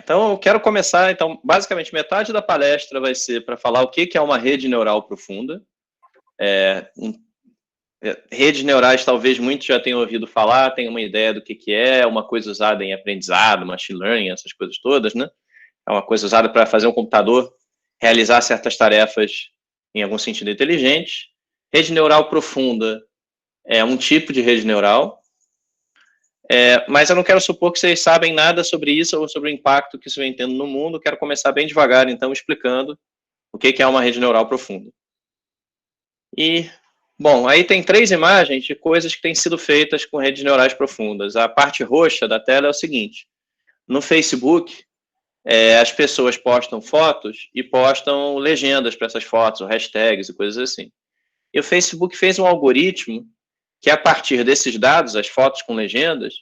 Então, eu quero começar, então, basicamente, metade da palestra vai ser para falar o que é uma rede neural profunda. Redes neurais, talvez muitos já tenham ouvido falar, tenham uma ideia do que é, uma coisa usada em aprendizado, machine learning, essas coisas todas, né? É uma coisa usada para fazer um computador realizar certas tarefas em algum sentido inteligente. Rede neural profunda é um tipo de rede neural, mas eu não quero supor que vocês sabem nada sobre isso ou sobre o impacto que isso vem tendo no mundo. Quero começar bem devagar, então, explicando o que é uma rede neural profunda. E, bom, aí tem 3 imagens de coisas que têm sido feitas com redes neurais profundas. A parte roxa da tela é o seguinte: no Facebook, as pessoas postam fotos e postam legendas para essas fotos, ou hashtags e coisas assim. E o Facebook fez um algoritmo que, a partir desses dados, as fotos com legendas,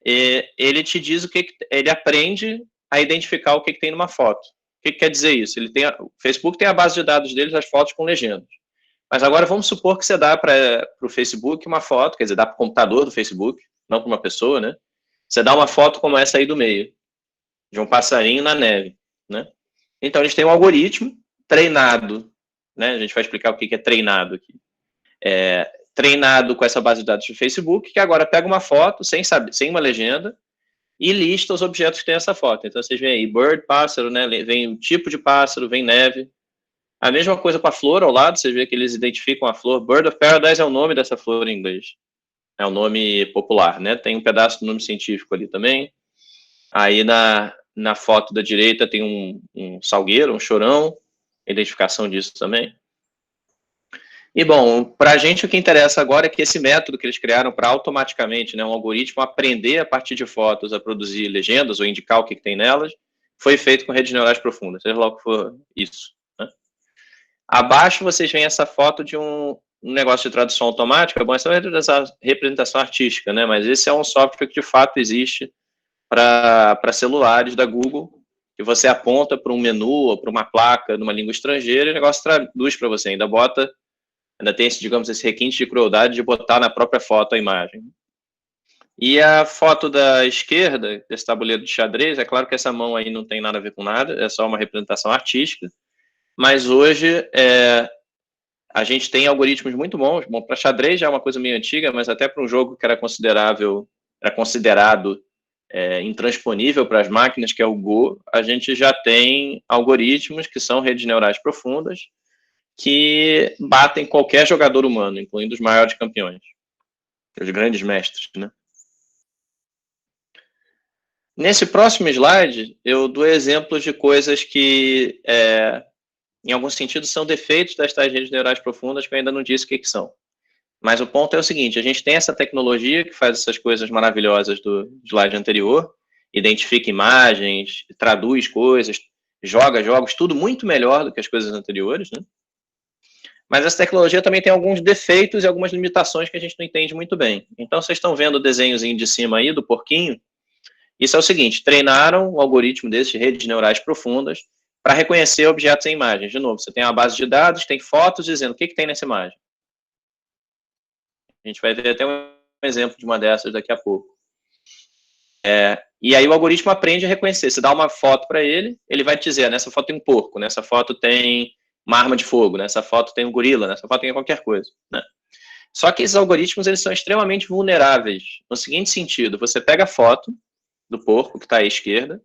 ele te diz ele aprende a identificar o que tem numa foto. O que quer dizer isso? O Facebook tem a base de dados deles, as fotos com legendas. Mas agora vamos supor que você dá para o Facebook uma foto, quer dizer, dá para o computador do Facebook, não para uma pessoa, né? Você dá uma foto como essa aí do meio, de um passarinho na neve, né? Então, eles têm um algoritmo treinado, né? A gente vai explicar o que é treinado aqui. Treinado com essa base de dados do Facebook, que agora pega uma foto, sem uma legenda, e lista os objetos que tem essa foto. Então, vocês veem aí, bird, pássaro, né? Vem o tipo de pássaro, vem neve. A mesma coisa para a flor ao lado, vocês veem que eles identificam a flor. Bird of Paradise é o nome dessa flor em inglês. É o nome popular, né? Tem um pedaço do nome científico ali também. Aí na foto da direita tem um salgueiro, um chorão, identificação disso também. E, bom, para a gente o que interessa agora é que esse método que eles criaram para automaticamente, né, um algoritmo, aprender a partir de fotos a produzir legendas ou indicar o que tem nelas, foi feito com redes neurais profundas, seja lá o que for isso. Né? Abaixo vocês veem essa foto de um negócio de tradução automática. Bom, essa é uma representação artística, né, mas esse é um software que de fato existe para celulares da Google, que você aponta para um menu ou para uma placa numa língua estrangeira e o negócio traduz para você, ainda tem esse requinte de crueldade de botar na própria foto a imagem. E a foto da esquerda, desse tabuleiro de xadrez, é claro que essa mão aí não tem nada a ver com nada, é só uma representação artística, mas hoje a gente tem algoritmos muito bons. Bom, para xadrez já é uma coisa meio antiga, mas até para um jogo que era considerado intransponível para as máquinas, que é o Go, a gente já tem algoritmos que são redes neurais profundas, que batem qualquer jogador humano, incluindo os maiores campeões, os grandes mestres, né? Nesse próximo slide, eu dou exemplos de coisas que, em algum sentido, são defeitos das tais redes neurais profundas, que eu ainda não disse o que são. Mas o ponto é o seguinte: a gente tem essa tecnologia que faz essas coisas maravilhosas do slide anterior, identifica imagens, traduz coisas, joga jogos, tudo muito melhor do que as coisas anteriores, né? Mas essa tecnologia também tem alguns defeitos e algumas limitações que a gente não entende muito bem. Então, vocês estão vendo o desenhozinho de cima aí do porquinho. Isso é o seguinte: treinaram um algoritmo desses de redes neurais profundas para reconhecer objetos em imagens. De novo, você tem uma base de dados, tem fotos dizendo o que tem nessa imagem. A gente vai ver até um exemplo de uma dessas daqui a pouco. E aí o algoritmo aprende a reconhecer. Você dá uma foto para ele, ele vai te dizer: nessa foto tem um porco, nessa foto tem uma arma de fogo, nessa foto tem um gorila, nessa foto tem qualquer coisa, né? Só que esses algoritmos, eles são extremamente vulneráveis, no seguinte sentido: você pega a foto do porco, que está à esquerda,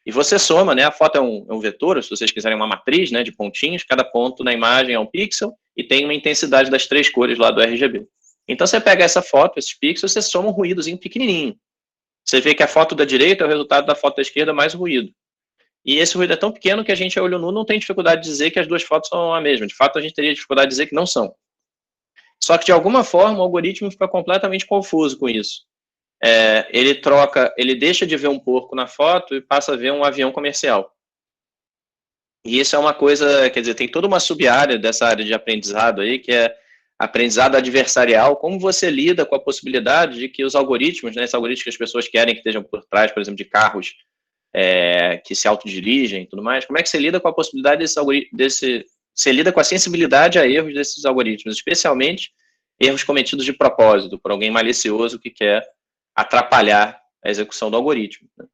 e você soma, né? A foto é um vetor, se vocês quiserem uma matriz, né, de pontinhos, cada ponto na imagem é um pixel, e tem uma intensidade das 3 cores lá do RGB. Então, você pega essa foto, esses pixels, você soma um ruídozinho pequenininho. Você vê que a foto da direita é o resultado da foto da esquerda mais o ruído. E esse ruído é tão pequeno que a gente, a olho nu, não tem dificuldade de dizer que as duas fotos são a mesma. De fato, a gente teria dificuldade de dizer que não são. Só que, de alguma forma, o algoritmo fica completamente confuso com isso. Ele deixa de ver um porco na foto e passa a ver um avião comercial. E isso é uma coisa, quer dizer, tem toda uma sub-área dessa área de aprendizado aí, que é aprendizado adversarial. Como você lida com a possibilidade de que os algoritmos, né, esses algoritmos que as pessoas querem que estejam por trás, por exemplo, de carros que se autodirigem e tudo mais, como é que você lida com a possibilidade você lida com a sensibilidade a erros desses algoritmos, especialmente erros cometidos de propósito, por alguém malicioso que quer atrapalhar a execução do algoritmo, né?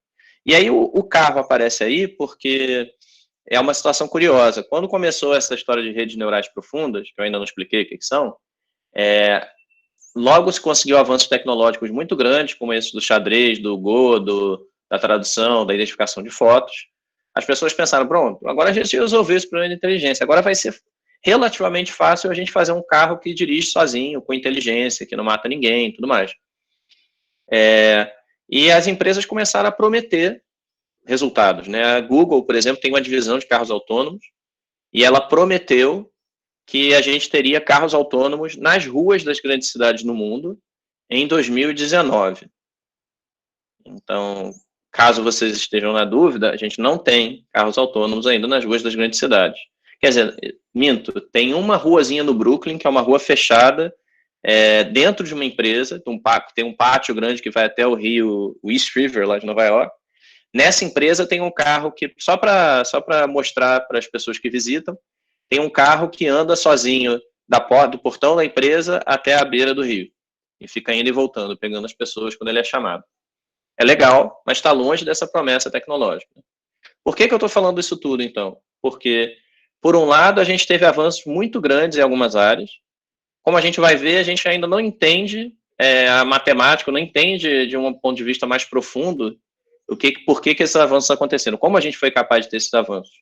E aí o carro aparece aí porque é uma situação curiosa. Quando começou essa história de redes neurais profundas, que eu ainda não expliquei o que são, logo se conseguiu avanços tecnológicos muito grandes, como esse do xadrez, do Go, da tradução, da identificação de fotos. As pessoas pensaram, pronto, agora a gente resolveu esse problema de inteligência, agora vai ser relativamente fácil a gente fazer um carro que dirige sozinho, com inteligência, que não mata ninguém e tudo mais. E as empresas começaram a prometer resultados, né? A Google, por exemplo, tem uma divisão de carros autônomos e ela prometeu que a gente teria carros autônomos nas ruas das grandes cidades no mundo em 2019. Então, caso vocês estejam na dúvida, a gente não tem carros autônomos ainda nas ruas das grandes cidades. Quer dizer, minto, tem uma ruazinha no Brooklyn, que é uma rua fechada, dentro de uma empresa, tem um pátio grande que vai até o rio, o East River, lá de Nova York. Nessa empresa tem um carro que, só para mostrar para as pessoas que visitam, tem um carro que anda sozinho do portão da empresa até a beira do rio. E fica indo e voltando, pegando as pessoas quando ele é chamado. É legal, mas está longe dessa promessa tecnológica. Por que eu estou falando isso tudo, então? Porque, por um lado, a gente teve avanços muito grandes em algumas áreas. Como a gente vai ver, a gente ainda não entende a matemática, não entende de um ponto de vista mais profundo por que esses avanços aconteceram, como a gente foi capaz de ter esses avanços.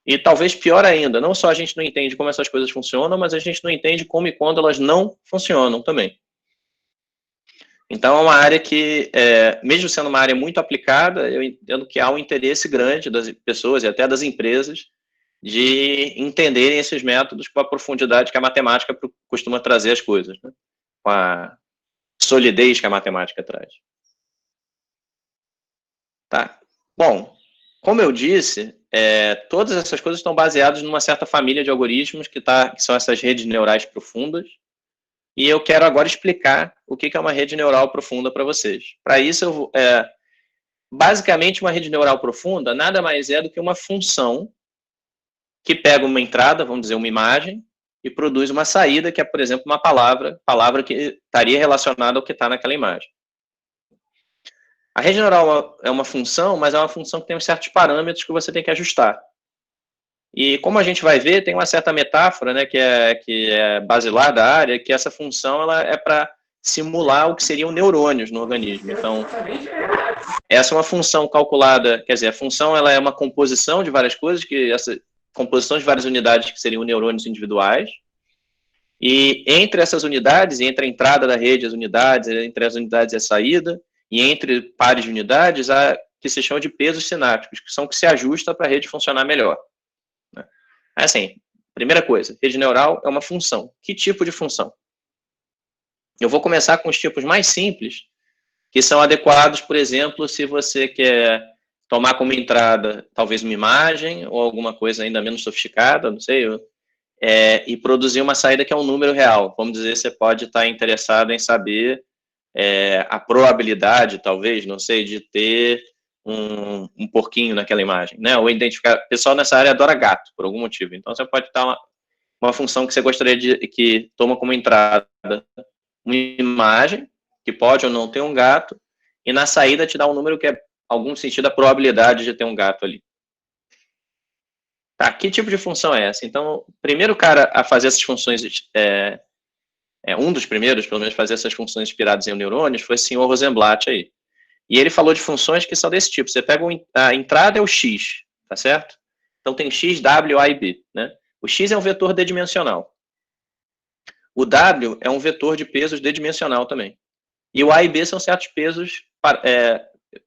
E talvez pior ainda, não só a gente não entende como essas coisas funcionam, mas a gente não entende como e quando elas não funcionam também. Então, é uma área que, mesmo sendo uma área muito aplicada, eu entendo que há um interesse grande das pessoas e até das empresas de entenderem esses métodos com a profundidade que a matemática costuma trazer as coisas, né? Com a solidez que a matemática traz. Tá? Bom, como eu disse, todas essas coisas estão baseadas numa certa família de algoritmos que são essas redes neurais profundas, e eu quero agora explicar o que é uma rede neural profunda para vocês. Para isso, basicamente, uma rede neural profunda nada mais é do que uma função que pega uma entrada, vamos dizer, uma imagem, e produz uma saída, que é, por exemplo, uma palavra que estaria relacionada ao que está naquela imagem. A rede neural é uma função, mas é uma função que tem certos parâmetros que você tem que ajustar. E como a gente vai ver, tem uma certa metáfora, né, que é basilar da área, que essa função ela é para simular o que seriam neurônios no organismo. Então, essa é uma função calculada, quer dizer, a função ela é uma composição de várias coisas, essa composição de várias unidades que seriam neurônios individuais, e entre essas unidades, entre a entrada da rede e as unidades, entre as unidades e a saída, e entre pares de unidades, há que se chama de pesos sinápticos, que são que se ajusta para a rede funcionar melhor. Assim, primeira coisa, rede neural é uma função. Que tipo de função? Eu vou começar com os tipos mais simples, que são adequados, por exemplo, se você quer tomar como entrada talvez uma imagem ou alguma coisa ainda menos sofisticada, não sei, e produzir uma saída que é um número real. Vamos dizer, você pode estar interessado em saber a probabilidade, talvez, não sei, de ter um porquinho naquela imagem, né? Ou identificar. O pessoal nessa área adora gato, por algum motivo. Então, você pode estar uma função que você gostaria que toma como entrada uma imagem, que pode ou não ter um gato, e na saída te dá um número que é, algum sentido, a probabilidade de ter um gato ali. Tá, que tipo de função é essa? Então, o primeiro cara a fazer essas funções, um dos primeiros, pelo menos, fazer essas funções inspiradas em neurônios, foi o senhor Rosenblatt aí. E ele falou de funções que são desse tipo. Você pega a entrada é o x, tá certo? Então tem x, w, a e b, né? O x é um vetor d-dimensional. O w é um vetor de pesos d-dimensional também. E o a e b são certos pesos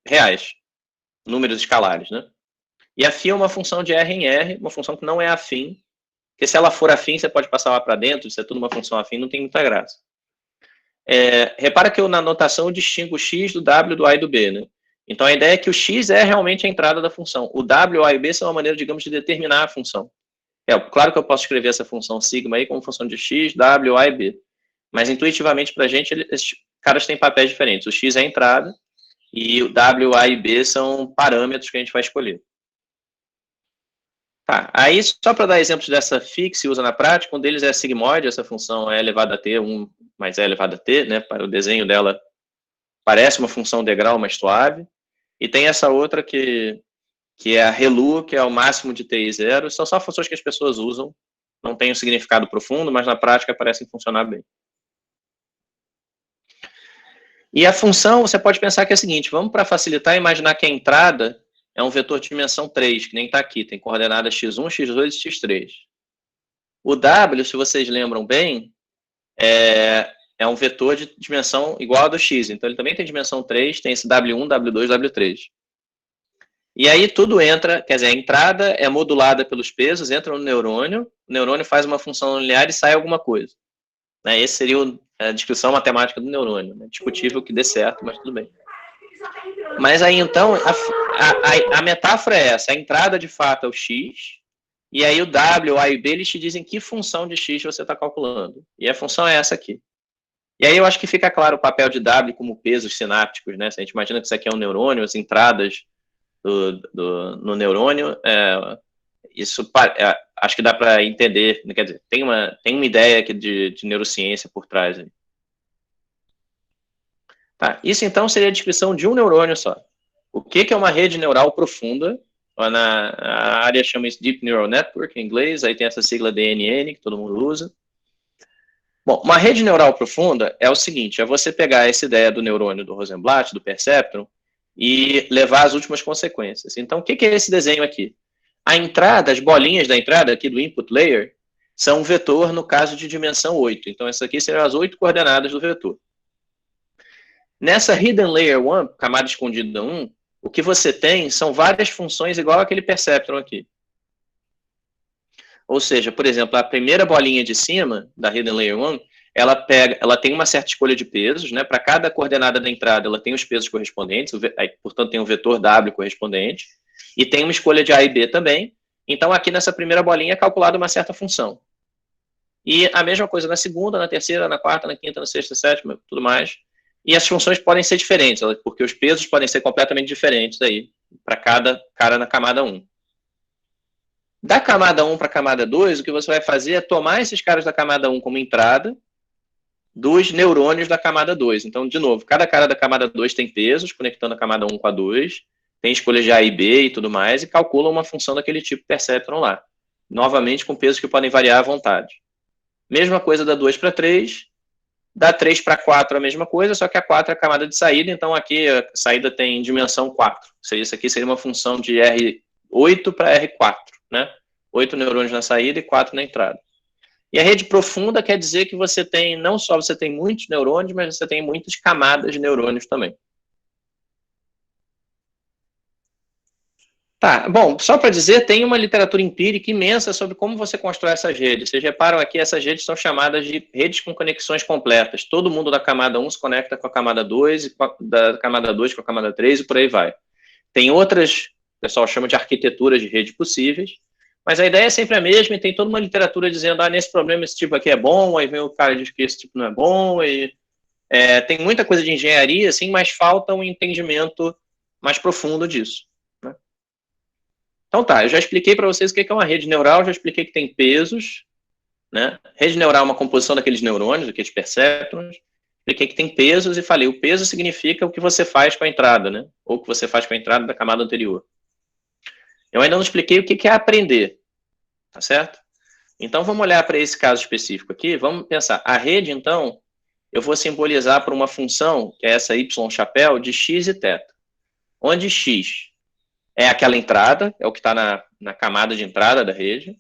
reais, números escalares, né? E a φ é uma função de R em R, uma função que não é afim, porque se ela for afim, você pode passar lá para dentro, se é tudo uma função afim, não tem muita graça. Repara que eu, na notação, eu distingo o x do w, do a e do b, né? Então, a ideia é que o x é realmente a entrada da função. O w, a e b são uma maneira, digamos, de determinar a função. Claro que eu posso escrever essa função sigma aí como função de x, w, a e b. Mas, intuitivamente, para a gente, esses caras têm papéis diferentes. O x é a entrada e o w, a e b são parâmetros que a gente vai escolher. Tá, aí só para dar exemplos dessa φ que se usa na prática, um deles é a sigmoide, essa função é elevada a t, 1 mais é elevado a t, né, para o desenho dela parece uma função degrau mais suave. e tem essa outra que é a ReLU, que é o máximo de TI 0. São só funções que as pessoas usam, não tem um significado profundo, mas na prática parecem funcionar bem. E a função, você pode pensar que é a seguinte, vamos para facilitar, imaginar que a entrada é um vetor de dimensão 3, que nem está aqui, tem coordenadas x1, x2 e x3. O W, se vocês lembram bem, é um vetor de dimensão igual a do x, então ele também tem dimensão 3, tem esse W1, W2, W3. E aí tudo entra, quer dizer, a entrada é modulada pelos pesos, entra no neurônio, o neurônio faz uma função linear e sai alguma coisa. Né? Esse seria a descrição matemática do neurônio. Né? Discutível que dê certo, mas tudo bem. Mas aí então, a metáfora é essa, a entrada de fato é o x, e aí o W, o A e o B, eles te dizem que função de x você está calculando. E a função é essa aqui. E aí eu acho que fica claro o papel de W como pesos sinápticos, né? Se a gente imagina que isso aqui é um neurônio, as entradas no neurônio, isso acho que dá para entender, quer dizer, tem uma ideia aqui de neurociência por trás aí. Tá, isso então seria a descrição de um neurônio só. O que é uma rede neural profunda? A área chama isso Deep Neural Network em inglês, aí tem essa sigla DNN que todo mundo usa. Bom, uma rede neural profunda é o seguinte, é você pegar essa ideia do neurônio do Rosenblatt, do perceptron, e levar as últimas consequências. Então, o que é esse desenho aqui? A entrada, as bolinhas da entrada aqui do input layer, são um vetor, no caso, de dimensão 8. Então, essas aqui seriam as 8 coordenadas do vetor. Nessa hidden layer 1, camada escondida 1, o que você tem são várias funções igual aquele perceptron aqui. Ou seja, por exemplo, a primeira bolinha de cima, da hidden layer 1, ela tem uma certa escolha de pesos, né? Para cada coordenada da entrada, ela tem os pesos correspondentes, portanto, tem um vetor W correspondente, e tem uma escolha de A e B também. Então, aqui nessa primeira bolinha é calculada uma certa função. E a mesma coisa na segunda, na terceira, na quarta, na quinta, na sexta, sétima, tudo mais. E as funções podem ser diferentes, porque os pesos podem ser completamente diferentes aí, para cada cara na camada 1. Da camada 1 para a camada 2, o que você vai fazer é tomar esses caras da camada 1 como entrada dos neurônios da camada 2. Então, de novo, cada cara da camada 2 tem pesos, conectando a camada 1 com a 2, tem escolhas de A e B e tudo mais, e calcula uma função daquele tipo perceptron lá. Novamente, com pesos que podem variar à vontade. Mesma coisa da 2 para 3, da 3 para 4 a mesma coisa, só que a 4 é a camada de saída, então aqui a saída tem dimensão 4. Isso aqui seria uma função de R8 para R4, né? 8 neurônios na saída e 4 na entrada. E a rede profunda quer dizer que você tem, não só você tem muitos neurônios, mas você tem muitas camadas de neurônios também. Tá, bom, só para dizer, tem uma literatura empírica imensa sobre como você constrói essas redes. Vocês reparam aqui, essas redes são chamadas de redes com conexões completas. Todo mundo da camada 1 se conecta com a camada 2, e da camada 2 com a camada 3 e por aí vai. Tem outras, o pessoal chama de arquiteturas de rede possíveis, mas a ideia é sempre a mesma e tem toda uma literatura dizendo, nesse problema esse tipo aqui é bom, aí vem o cara e diz que esse tipo não é bom, e tem muita coisa de engenharia, assim, mas falta um entendimento mais profundo disso. Então tá, eu já expliquei para vocês o que é uma rede neural, já expliquei que tem pesos, né? Rede neural é uma composição daqueles neurônios, daqueles perceptrons, expliquei que tem pesos e falei, o peso significa o que você faz com a entrada, né? Ou o que você faz com a entrada da camada anterior. Eu ainda não expliquei o que é aprender, tá certo? Então vamos olhar para esse caso específico aqui, vamos pensar, a rede então, eu vou simbolizar por uma função, que é essa y chapéu, de x e θ, onde x é aquela entrada, é o que está na camada de entrada da rede.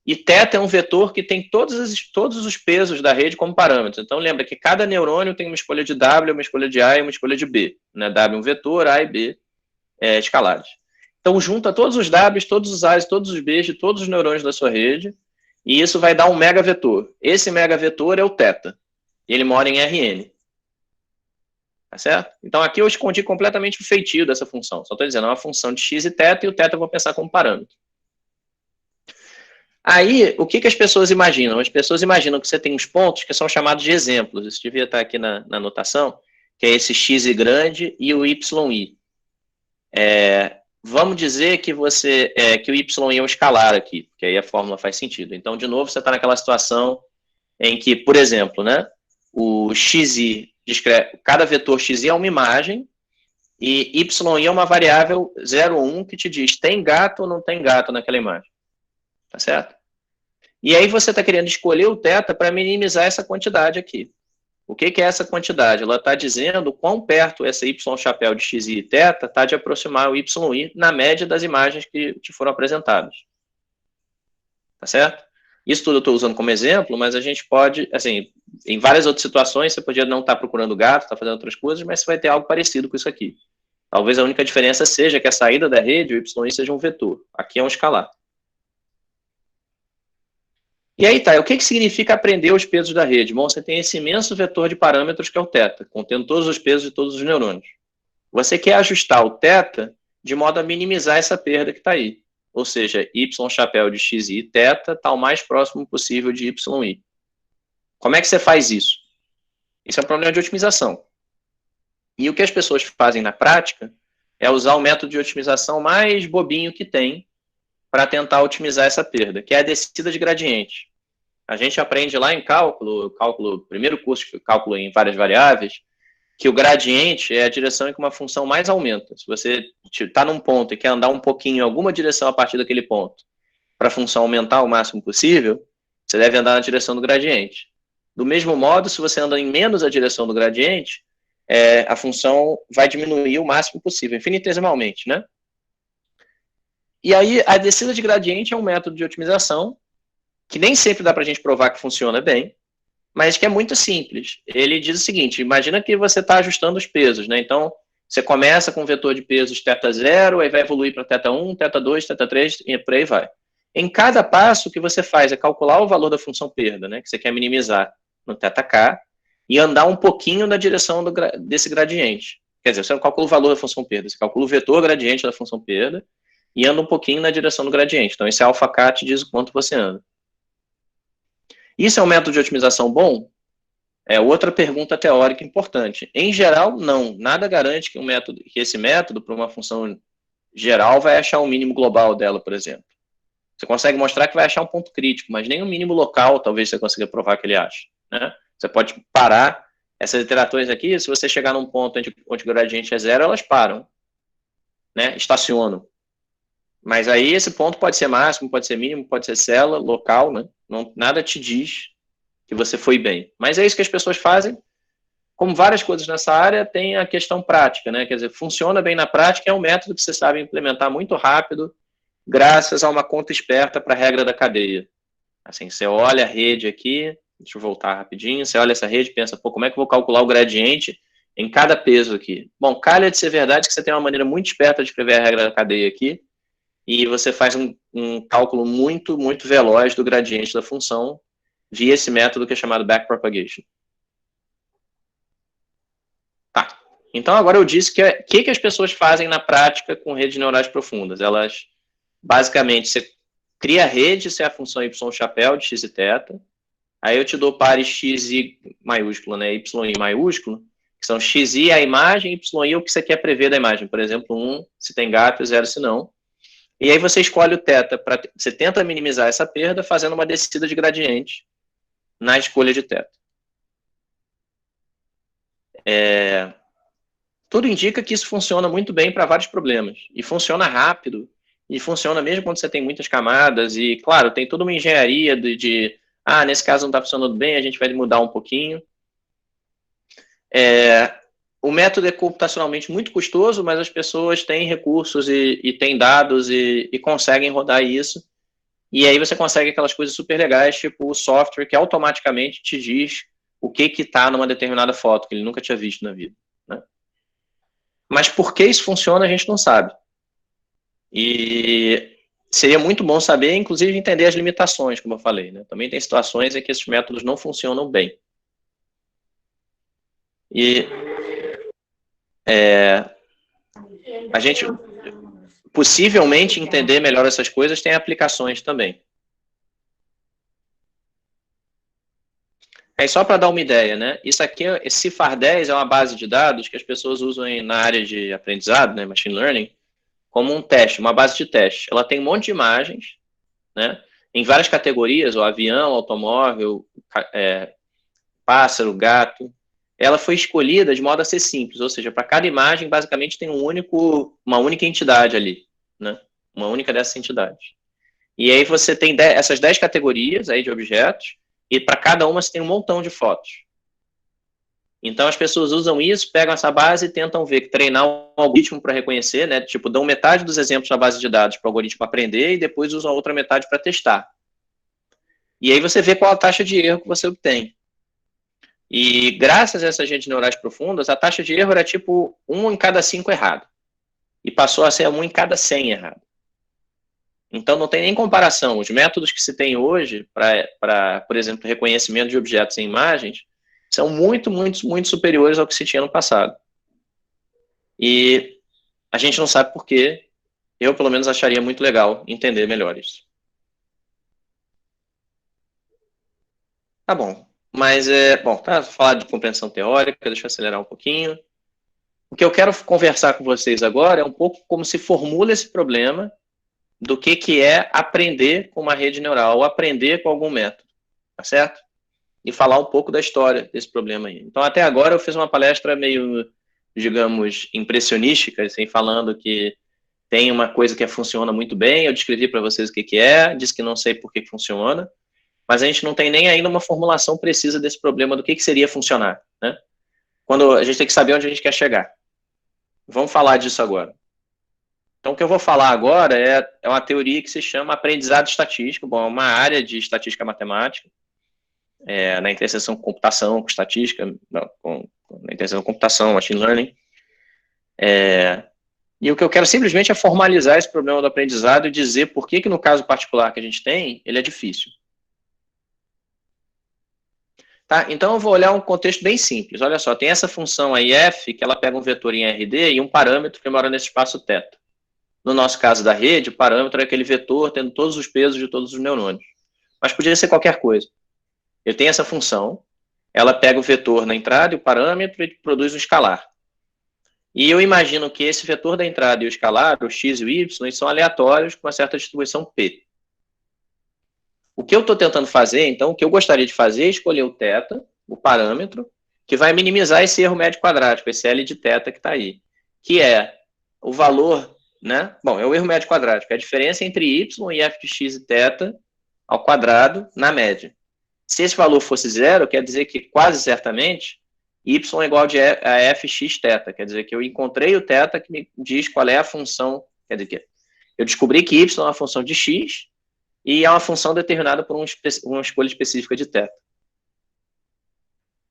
E θ é um vetor que tem todos os pesos da rede como parâmetros. Então, lembra que cada neurônio tem uma escolha de W, uma escolha de A e uma escolha de B. Né? W é um vetor, A e B escalares. Então, junta todos os Ws, todos os As, todos os Bs de todos os neurônios da sua rede, e isso vai dar um megavetor. Esse megavetor é o θ. Ele mora em Rn. Tá certo? Então, aqui eu escondi completamente o feitio dessa função. Só estou dizendo, é uma função de x e θ, e o θ eu vou pensar como parâmetro. Aí, o que as pessoas imaginam? As pessoas imaginam que você tem uns pontos que são chamados de exemplos. Isso devia estar aqui na anotação, que é esse xi grande e o yi. Vamos dizer que que o yi é um escalar aqui, que aí a fórmula faz sentido. Então, de novo, você está naquela situação em que, por exemplo, né, o xi cada vetor xi é uma imagem, E yi é uma variável 0 ou 1 que te diz tem gato ou não tem gato naquela imagem. Tá certo? E aí você está querendo escolher o θ para minimizar essa quantidade aqui. O que é essa quantidade? Ela está dizendo quão perto essa y chapéu de xi e θ está de aproximar o yi na média das imagens que te foram apresentadas. Tá certo? Isso tudo eu estou usando como exemplo, mas a gente pode, assim, em várias outras situações, você podia não estar procurando gato, estar fazendo outras coisas, mas você vai ter algo parecido com isso aqui. Talvez a única diferença seja que a saída da rede, o yi, seja um vetor. Aqui é um escalar. E aí tá, o que significa aprender os pesos da rede? Bom, você tem esse imenso vetor de parâmetros que é o θ, contendo todos os pesos de todos os neurônios. Você quer ajustar o θ de modo a minimizar essa perda que está aí. Ou seja, y chapéu de xi e θ está o mais próximo possível de yi. Como é que você faz isso? Isso é um problema de otimização. E o que as pessoas fazem na prática é usar o método de otimização mais bobinho que tem para tentar otimizar essa perda, que é a descida de gradiente. A gente aprende lá em cálculo, primeiro curso de cálculo em várias variáveis, que o gradiente é a direção em que uma função mais aumenta. Se você está num ponto e quer andar um pouquinho em alguma direção a partir daquele ponto, para a função aumentar o máximo possível, você deve andar na direção do gradiente. Do mesmo modo, se você anda em menos a direção do gradiente, a função vai diminuir o máximo possível, infinitesimalmente, né? E aí, a descida de gradiente é um método de otimização que nem sempre dá para a gente provar que funciona bem, mas que é muito simples. Ele diz o seguinte, imagina que você está ajustando os pesos, né? Então, você começa com um vetor de pesos θ0, aí vai evoluir para θ1, θ2, θ3, e por aí vai. Em cada passo, o que você faz é calcular o valor da função perda, né? Que você quer minimizar no θk, e andar um pouquinho na direção desse gradiente. Quer dizer, você não calcula o valor da função perda, você calcula o vetor gradiente da função perda, e anda um pouquinho na direção do gradiente. Então, esse αk te diz o quanto você anda. Isso é um método de otimização bom? É outra pergunta teórica importante. Em geral, não. Nada garante que esse método, para uma função geral, vai achar um mínimo global dela, por exemplo. Você consegue mostrar que vai achar um ponto crítico, mas nem um mínimo local talvez você consiga provar que ele acha. Né? Você pode parar. Essas iterações aqui, se você chegar num ponto onde o gradiente é 0, elas param. Né? Estacionam. Mas aí esse ponto pode ser máximo, pode ser mínimo, pode ser célula, local, né? Não, nada te diz que você foi bem. Mas é isso que as pessoas fazem. Como várias coisas nessa área, tem a questão prática, né? Quer dizer, funciona bem na prática, é um método que você sabe implementar muito rápido, graças a uma conta esperta para a regra da cadeia. Assim, você olha a rede aqui, deixa eu voltar rapidinho, você olha essa rede e pensa, pô, como é que eu vou calcular o gradiente em cada peso aqui? Bom, calha de ser verdade que você tem uma maneira muito esperta de escrever a regra da cadeia aqui, e você faz um cálculo muito, muito veloz do gradiente da função via esse método que é chamado backpropagation. Tá. Então, agora eu disse que as pessoas fazem na prática com redes neurais profundas. Elas, basicamente, você cria a rede, se é a função y chapéu de x e θ, aí eu te dou pares xi maiúsculo, né, y maiúsculo, que são xi a imagem, y o que você quer prever da imagem. Por exemplo, 1 se tem gato e 0 se não. E aí você escolhe o θ, você tenta minimizar essa perda fazendo uma descida de gradiente na escolha de θ. Tudo indica que isso funciona muito bem para vários problemas. E funciona rápido, e funciona mesmo quando você tem muitas camadas, e claro, tem toda uma engenharia nesse caso não está funcionando bem, a gente vai mudar um pouquinho. O método é computacionalmente muito custoso, mas as pessoas têm recursos e têm dados e conseguem rodar isso. E aí você consegue aquelas coisas super legais, tipo o software que automaticamente te diz o que está numa determinada foto, que ele nunca tinha visto na vida. Né? Mas por que isso funciona, a gente não sabe. E seria muito bom saber, inclusive, entender as limitações, como eu falei. Né? Também tem situações em que esses métodos não funcionam bem. E a gente possivelmente entender melhor essas coisas tem aplicações também. Aí só para dar uma ideia, né? Isso aqui, esse CIFAR10 é uma base de dados que as pessoas usam na área de aprendizado, né, machine learning, como um teste, uma base de teste. Ela tem um monte de imagens, né? Em várias categorias, o avião, automóvel, pássaro, gato. ela foi escolhida de modo a ser simples, ou seja, para cada imagem, basicamente, tem uma única entidade ali, né? Uma única dessas entidades. E aí você tem essas 10 categorias aí de objetos, e para cada uma você tem um montão de fotos. Então as pessoas usam isso, pegam essa base e tentam treinar um algoritmo para reconhecer, né? Tipo, dão metade dos exemplos na base de dados para o algoritmo aprender e depois usam a outra metade para testar. E aí você vê qual a taxa de erro que você obtém. E graças a essas redes neurais profundas, a taxa de erro era tipo 1 em cada 5 errado. E passou a ser 1 em cada 100 errado. Então não tem nem comparação. Os métodos que se tem hoje para, por exemplo, reconhecimento de objetos em imagens são muito, muito, muito superiores ao que se tinha no passado. E a gente não sabe por quê. Eu, pelo menos, acharia muito legal entender melhor isso. Tá bom. Mas, para falar de compreensão teórica, deixa eu acelerar um pouquinho. O que eu quero conversar com vocês agora é um pouco como se formula esse problema do que é aprender com uma rede neural, ou aprender com algum método, tá certo? E falar um pouco da história desse problema aí. Então, até agora, eu fiz uma palestra meio, digamos, impressionística, assim, falando que tem uma coisa que funciona muito bem, eu descrevi para vocês o que é, disse que não sei por que funciona, mas a gente não tem nem ainda uma formulação precisa desse problema do que seria funcionar, né? Quando a gente tem que saber onde a gente quer chegar. Vamos falar disso agora. Então, o que eu vou falar agora é uma teoria que se chama aprendizado estatístico, bom, é uma área de estatística matemática, na interseção com computação, com estatística, na interseção com computação, machine learning. E o que eu quero simplesmente é formalizar esse problema do aprendizado e dizer por que no caso particular que a gente tem, ele é difícil. Tá? Então eu vou olhar um contexto bem simples. Olha só, tem essa função aí f, que ela pega um vetor em RD e um parâmetro que mora nesse espaço θ. No nosso caso da rede, o parâmetro é aquele vetor tendo todos os pesos de todos os neurônios. Mas podia ser qualquer coisa. Eu tenho essa função, ela pega o vetor na entrada e o parâmetro e produz um escalar. E eu imagino que esse vetor da entrada e o escalar, o x e o y, eles são aleatórios com uma certa distribuição p. O que eu estou tentando fazer, então, o que eu gostaria de fazer é escolher o θ, o parâmetro, que vai minimizar esse erro médio quadrático, esse L de θ que está aí, que é o valor, né? Bom, é o erro médio quadrático, é a diferença entre y e f de x e θ ao quadrado na média. Se esse valor fosse zero, quer dizer que quase certamente y é igual a fxθ, quer dizer que eu encontrei o θ que me diz qual é a função, quer dizer que eu descobri que y é uma função de x e é uma função determinada por uma escolha específica de θ.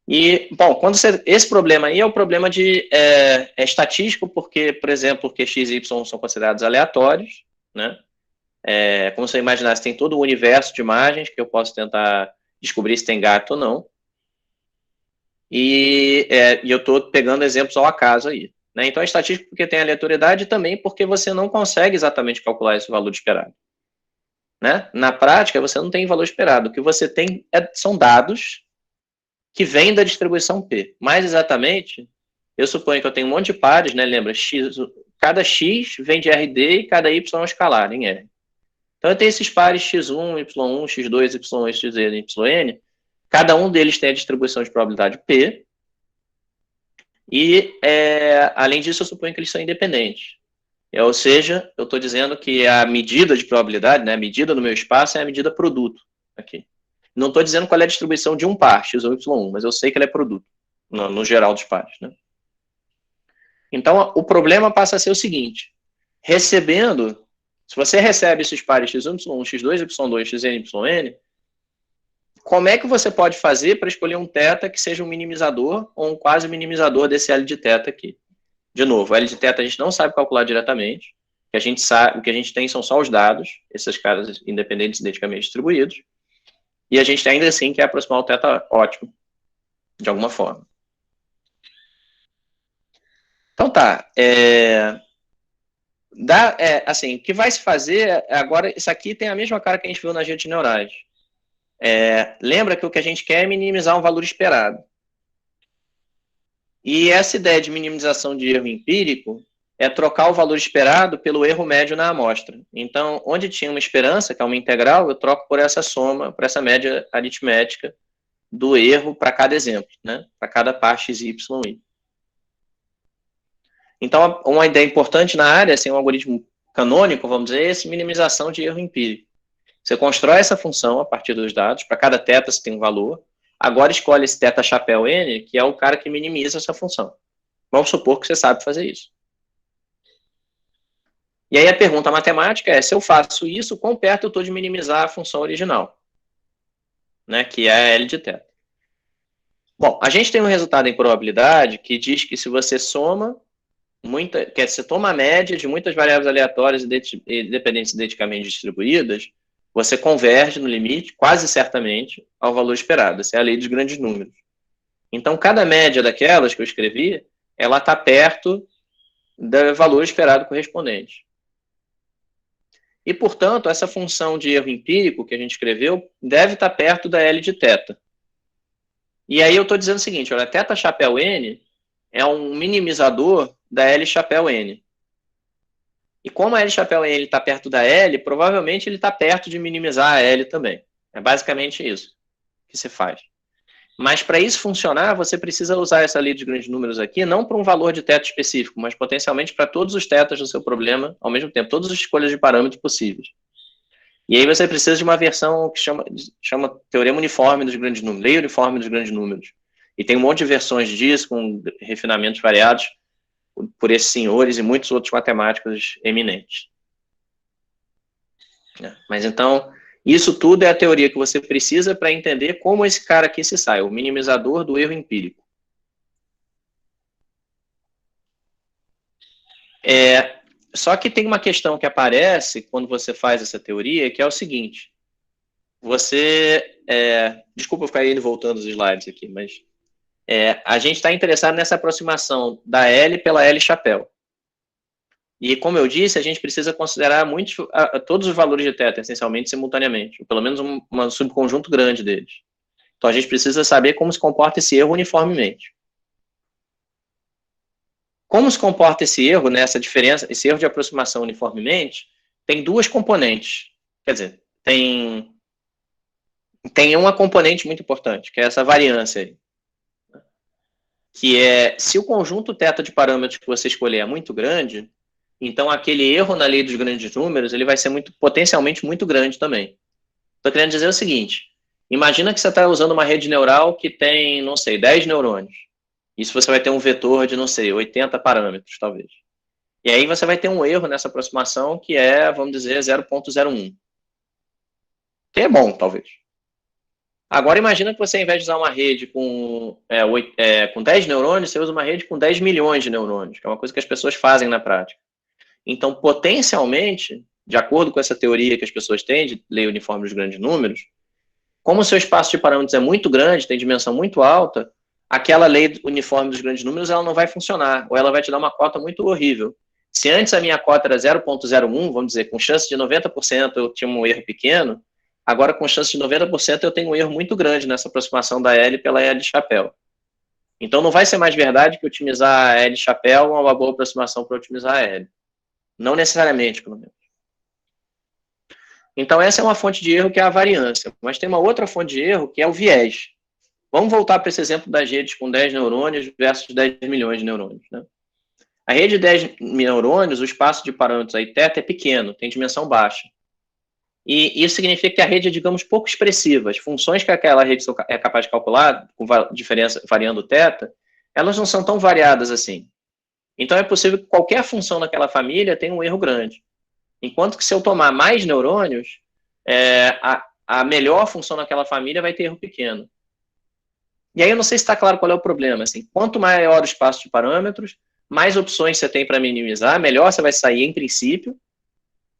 E, bom, esse problema aí é o problema estatístico, porque, por exemplo, que x e y são considerados aleatórios, né? Como você imaginar, você tem todo o universo de imagens que eu posso tentar descobrir se tem gato ou não. E eu estou pegando exemplos ao acaso aí. Né? Então, é estatístico porque tem aleatoriedade e também porque você não consegue exatamente calcular esse valor esperado. Né? Na prática, você não tem valor esperado. O que você tem são dados que vêm da distribuição P. Mais exatamente, eu suponho que eu tenho um monte de pares, né? Lembra? Cada x vem de RD e cada y é um escalar em R. Então, eu tenho esses pares x1, y1, x2, y1, xz, yn. Cada um deles tem a distribuição de probabilidade P. E, além disso, eu suponho que eles são independentes. Ou seja, eu estou dizendo que a medida de probabilidade, né, a medida no meu espaço é a medida produto. Aqui. Não estou dizendo qual é a distribuição de um par, x ou y1, mas eu sei que ela é produto, no geral dos pares. Né? Então, o problema passa a ser o seguinte. Se você recebe esses pares x1, y1, x2, y2, xn, yn, como é que você pode fazer para escolher um θ que seja um minimizador ou um quase minimizador desse L de θ aqui? De novo, o L de θ a gente não sabe calcular diretamente. O que a gente tem são só os dados, esses caras independentes identicamente distribuídos. E a gente ainda assim quer aproximar o θ ótimo, de alguma forma. Então tá. Assim, o que vai se fazer agora, isso aqui tem a mesma cara que a gente viu nas redes neurais. Lembra que o que a gente quer é minimizar um valor esperado. E essa ideia de minimização de erro empírico é trocar o valor esperado pelo erro médio na amostra. Então, onde tinha uma esperança, que é uma integral, eu troco por essa soma, por essa média aritmética do erro para cada exemplo, né? Para cada par x, y, y. Então, uma ideia importante na área, assim, um algoritmo canônico, vamos dizer, é essa minimização de erro empírico. Você constrói essa função a partir dos dados, para cada θ você tem um valor, agora escolhe esse θ chapéu n, que é o cara que minimiza essa função. Vamos supor que você sabe fazer isso. E aí a pergunta matemática é, se eu faço isso, quão perto eu estou de minimizar a função original, né, que é a L de θ. Bom, a gente tem um resultado em probabilidade que diz que se você soma você toma a média de muitas variáveis aleatórias e dependentes identicamente distribuídas, você converge no limite, quase certamente, ao valor esperado. Essa é a lei dos grandes números. Então, cada média daquelas que eu escrevi, ela está perto do valor esperado correspondente. E, portanto, essa função de erro empírico que a gente escreveu deve estar perto da L de θ. E aí eu estou dizendo o seguinte, olha, θ chapéu n é um minimizador da L chapéu n. E como a L chapéu n está perto da L, provavelmente ele está perto de minimizar a L também. É basicamente isso que se faz. Mas para isso funcionar, você precisa usar essa lei de grandes números aqui, não para um valor de θ específico, mas potencialmente para todos os θs do seu problema ao mesmo tempo, todas as escolhas de parâmetros possíveis. E aí você precisa de uma versão que chama Teorema Uniforme dos Grandes Números, Lei Uniforme dos Grandes Números. E tem um monte de versões disso, com refinamentos variados por esses senhores e muitos outros matemáticos eminentes. Mas então, isso tudo é a teoria que você precisa para entender como esse cara aqui se sai, o minimizador do erro empírico. Só que tem uma questão que aparece quando você faz essa teoria, que é o seguinte. Desculpa eu ficar indo voltando os slides aqui, mas a gente está interessado nessa aproximação da L pela L chapéu. E, como eu disse, a gente precisa considerar todos os valores de θ, essencialmente, simultaneamente, ou pelo menos um subconjunto grande deles. Então, a gente precisa saber como se comporta esse erro uniformemente. Como se comporta esse erro, né, esse erro de aproximação uniformemente, tem duas componentes. Quer dizer, tem uma componente muito importante, que é essa variância aí. Que é, se o conjunto θ de parâmetros que você escolher é muito grande, então aquele erro na lei dos grandes números, ele vai ser potencialmente muito grande também. Estou querendo dizer o seguinte, imagina que você está usando uma rede neural que tem, não sei, 10 neurônios. Isso você vai ter um vetor de, não sei, 80 parâmetros, talvez. E aí você vai ter um erro nessa aproximação que é, vamos dizer, 0,01. Que é bom, talvez. Agora, imagina que você, ao invés de usar uma rede com 10 neurônios, você usa uma rede com 10 milhões de neurônios, que é uma coisa que as pessoas fazem na prática. Então, potencialmente, de acordo com essa teoria que as pessoas têm, de lei uniforme dos grandes números, como o seu espaço de parâmetros é muito grande, tem dimensão muito alta, aquela lei uniforme dos grandes números ela não vai funcionar, ou ela vai te dar uma cota muito horrível. Se antes a minha cota era 0,01, vamos dizer, com chance de 90% eu tinha um erro pequeno, agora com chance de 90% eu tenho um erro muito grande nessa aproximação da L pela L chapéu. Então não vai ser mais verdade que otimizar a L chapéu é uma boa aproximação para otimizar a L. Não necessariamente, pelo menos. Então essa é uma fonte de erro que é a variância, mas tem uma outra fonte de erro que é o viés. Vamos voltar para esse exemplo das redes com 10 neurônios versus 10 milhões de neurônios, né? A rede de 10 neurônios, o espaço de parâmetros aí, θ, é pequeno, tem dimensão baixa. E isso significa que a rede é, digamos, pouco expressiva. As funções que aquela rede é capaz de calcular, com diferença variando θ, elas não são tão variadas assim. Então é possível que qualquer função naquela família tenha um erro grande. Enquanto que se eu tomar mais neurônios, a melhor função naquela família vai ter erro pequeno. E aí eu não sei se está claro qual é o problema. Assim, quanto maior o espaço de parâmetros, mais opções você tem para minimizar, melhor você vai sair em princípio,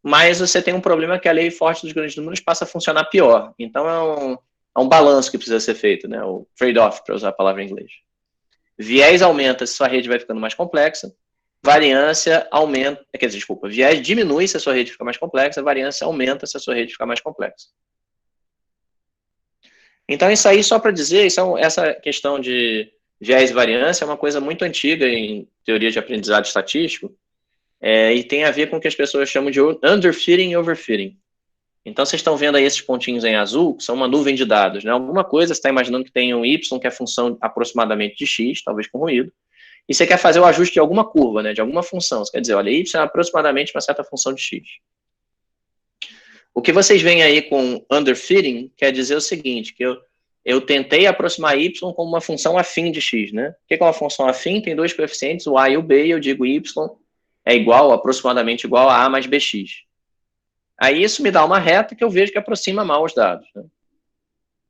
mas você tem um problema que a lei forte dos grandes números passa a funcionar pior. Então é um balanço que precisa ser feito, né? O trade-off, para usar a palavra em inglês. Viés aumenta se sua rede vai ficando mais complexa, variância aumenta, viés diminui se a sua rede fica mais complexa, variância aumenta se a sua rede ficar mais complexa. Então isso aí, só para dizer, essa questão de viés e variância é uma coisa muito antiga em teoria de aprendizado estatístico, e tem a ver com o que as pessoas chamam de underfitting e overfitting. Então, vocês estão vendo aí esses pontinhos em azul, que são uma nuvem de dados, né? Alguma coisa, você está imaginando que tem um y, que é a função aproximadamente de x, talvez com ruído, e você quer fazer o ajuste de alguma curva, né? De alguma função. Você quer dizer, olha, y é aproximadamente uma certa função de x. O que vocês veem aí com underfitting quer dizer o seguinte, que eu tentei aproximar y como uma função afim de x, né? O que é uma função afim? Tem dois coeficientes, o a e o b, e eu digo y é igual, aproximadamente igual a mais bx. Aí isso me dá uma reta que eu vejo que aproxima mal os dados, né?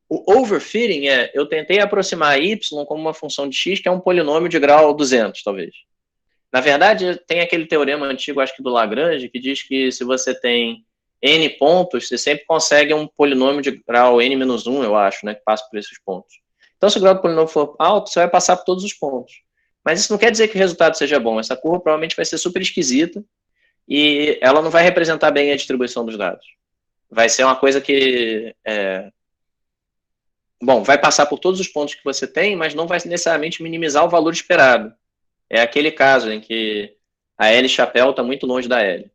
O overfitting eu tentei aproximar y como uma função de x, que é um polinômio de grau 200, talvez. Na verdade, tem aquele teorema antigo, acho que do Lagrange, que diz que se você tem n pontos, você sempre consegue um polinômio de grau n-1, eu acho, né, que passa por esses pontos. Então, se o grau do polinômio for alto, você vai passar por todos os pontos. Mas isso não quer dizer que o resultado seja bom. Essa curva provavelmente vai ser super esquisita e ela não vai representar bem a distribuição dos dados. Vai ser uma coisa que... Bom, vai passar por todos os pontos que você tem, mas não vai necessariamente minimizar o valor esperado. É aquele caso em que a L chapéu está muito longe da L.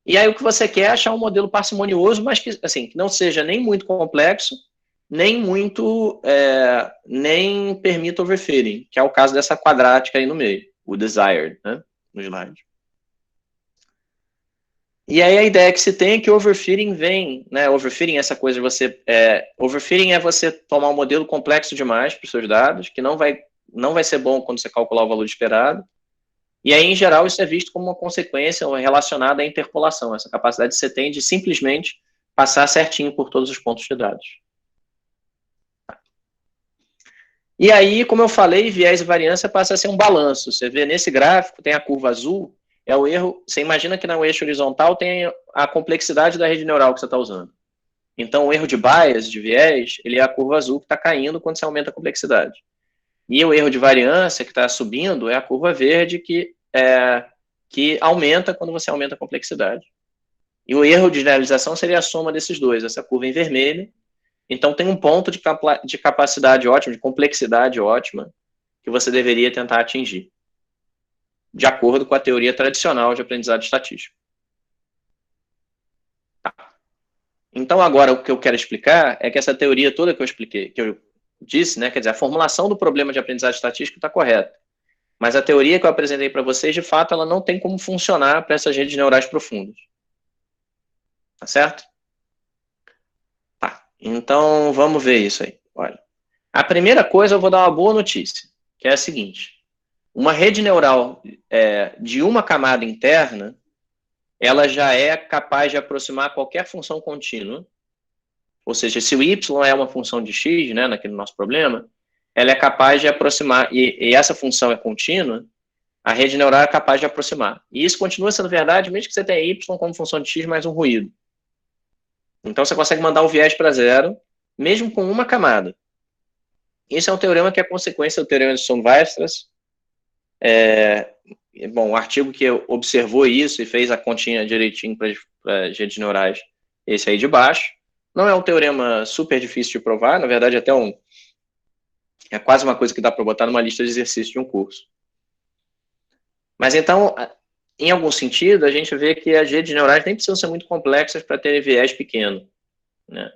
E aí o que você quer é achar um modelo parcimonioso, mas que, assim, que não seja nem muito complexo, nem muito, nem permita overfitting, que é o caso dessa quadrática aí no meio, o desired, né, no slide. E aí a ideia que se tem é que overfitting vem, né, overfitting é essa coisa de você, overfitting é você tomar um modelo complexo demais para os seus dados, que não vai ser bom quando você calcular o valor esperado, e aí, em geral, isso é visto como uma consequência relacionada à interpolação, essa capacidade que você tem de simplesmente passar certinho por todos os pontos de dados. E aí, como eu falei, viés e variância passa a ser um balanço. Você vê nesse gráfico, tem a curva azul, é o erro, você imagina que no eixo horizontal tem a complexidade da rede neural que você está usando. Então, o erro de bias, de viés, ele é a curva azul que está caindo quando você aumenta a complexidade. E o erro de variância, que está subindo, é a curva verde, que aumenta quando você aumenta a complexidade. E o erro de generalização seria a soma desses dois, essa curva em vermelho. Então, tem um ponto de capacidade ótima, de complexidade ótima, que você deveria tentar atingir, de acordo com a teoria tradicional de aprendizado estatístico. Tá. Então, agora, o que eu quero explicar é que essa teoria toda que eu expliquei, que eu disse, né, quer dizer, a formulação do problema de aprendizado estatístico está correta. Mas a teoria que eu apresentei para vocês, de fato, ela não tem como funcionar para essas redes neurais profundas. Tá certo? Tá. Então, vamos ver isso aí. Olha. A primeira coisa, eu vou dar uma boa notícia, que é a seguinte. Uma rede neural de uma camada interna, ela já é capaz de aproximar qualquer função contínua. Ou seja, se o y é uma função de x, né, naquele nosso problema, ela é capaz de aproximar, e essa função é contínua, a rede neural é capaz de aproximar. E isso continua sendo verdade, mesmo que você tenha y como função de x mais um ruído. Então, você consegue mandar o viés para zero, mesmo com uma camada. Isso é um teorema que é consequência do teorema de Sturm-Weierstrass. Bom, o artigo que observou isso e fez a continha direitinho para as redes neurais, esse aí de baixo. Não é um teorema super difícil de provar, na verdade é quase uma coisa que dá para botar numa lista de exercícios de um curso. Mas então, em algum sentido, a gente vê que as redes neurais nem precisam ser muito complexas para ter viés pequeno, né?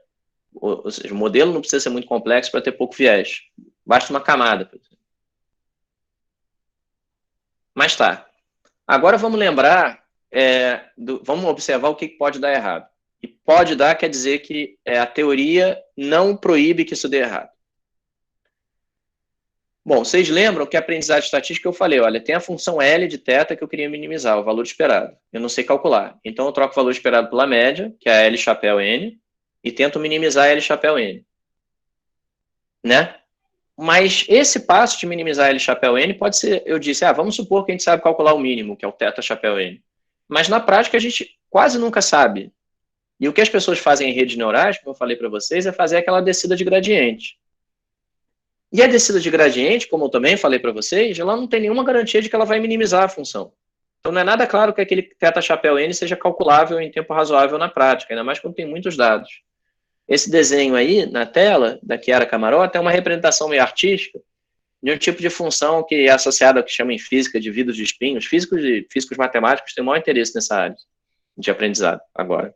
Ou seja, o modelo não precisa ser muito complexo para ter pouco viés. Basta uma camada. Mas tá. Agora vamos lembrar, vamos observar o que pode dar errado. E pode dar quer dizer que a teoria não proíbe que isso dê errado. Bom, vocês lembram que a aprendizagem estatística eu falei, olha, tem a função L de θ que eu queria minimizar, o valor esperado. Eu não sei calcular. Então eu troco o valor esperado pela média, que é a L chapéu N, e tento minimizar a L chapéu N. Né? Mas esse passo de minimizar a L chapéu N pode ser, eu disse, vamos supor que a gente sabe calcular o mínimo, que é o θ chapéu N. Mas na prática a gente quase nunca sabe. E o que as pessoas fazem em redes neurais, como eu falei para vocês, é fazer aquela descida de gradiente. E a descida de gradiente, como eu também falei para vocês, ela não tem nenhuma garantia de que ela vai minimizar a função. Então não é nada claro que aquele θ chapéu N seja calculável em tempo razoável na prática, ainda mais quando tem muitos dados. Esse desenho aí na tela, da Chiara Camarota, é uma representação meio artística de um tipo de função que é associada ao que chama em física de vidros de espinhos. Físicos matemáticos têm o maior interesse nessa área de aprendizado agora.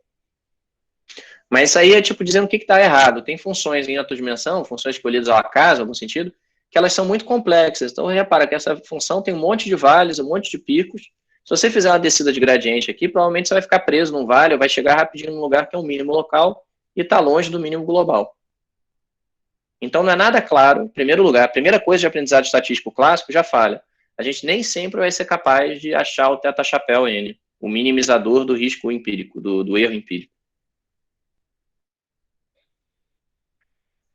Mas isso aí é tipo dizendo o que está errado. Tem funções em outra dimensão, funções escolhidas ao acaso, em algum sentido, que elas são muito complexas. Então, repara que essa função tem um monte de vales, um monte de picos. Se você fizer uma descida de gradiente aqui, provavelmente você vai ficar preso num vale, ou vai chegar rapidinho num lugar que é um mínimo local e está longe do mínimo global. Então, não é nada claro. Em primeiro lugar, a primeira coisa de aprendizado estatístico clássico já falha. A gente nem sempre vai ser capaz de achar o teta-chapéu N, o minimizador do risco empírico, do erro empírico.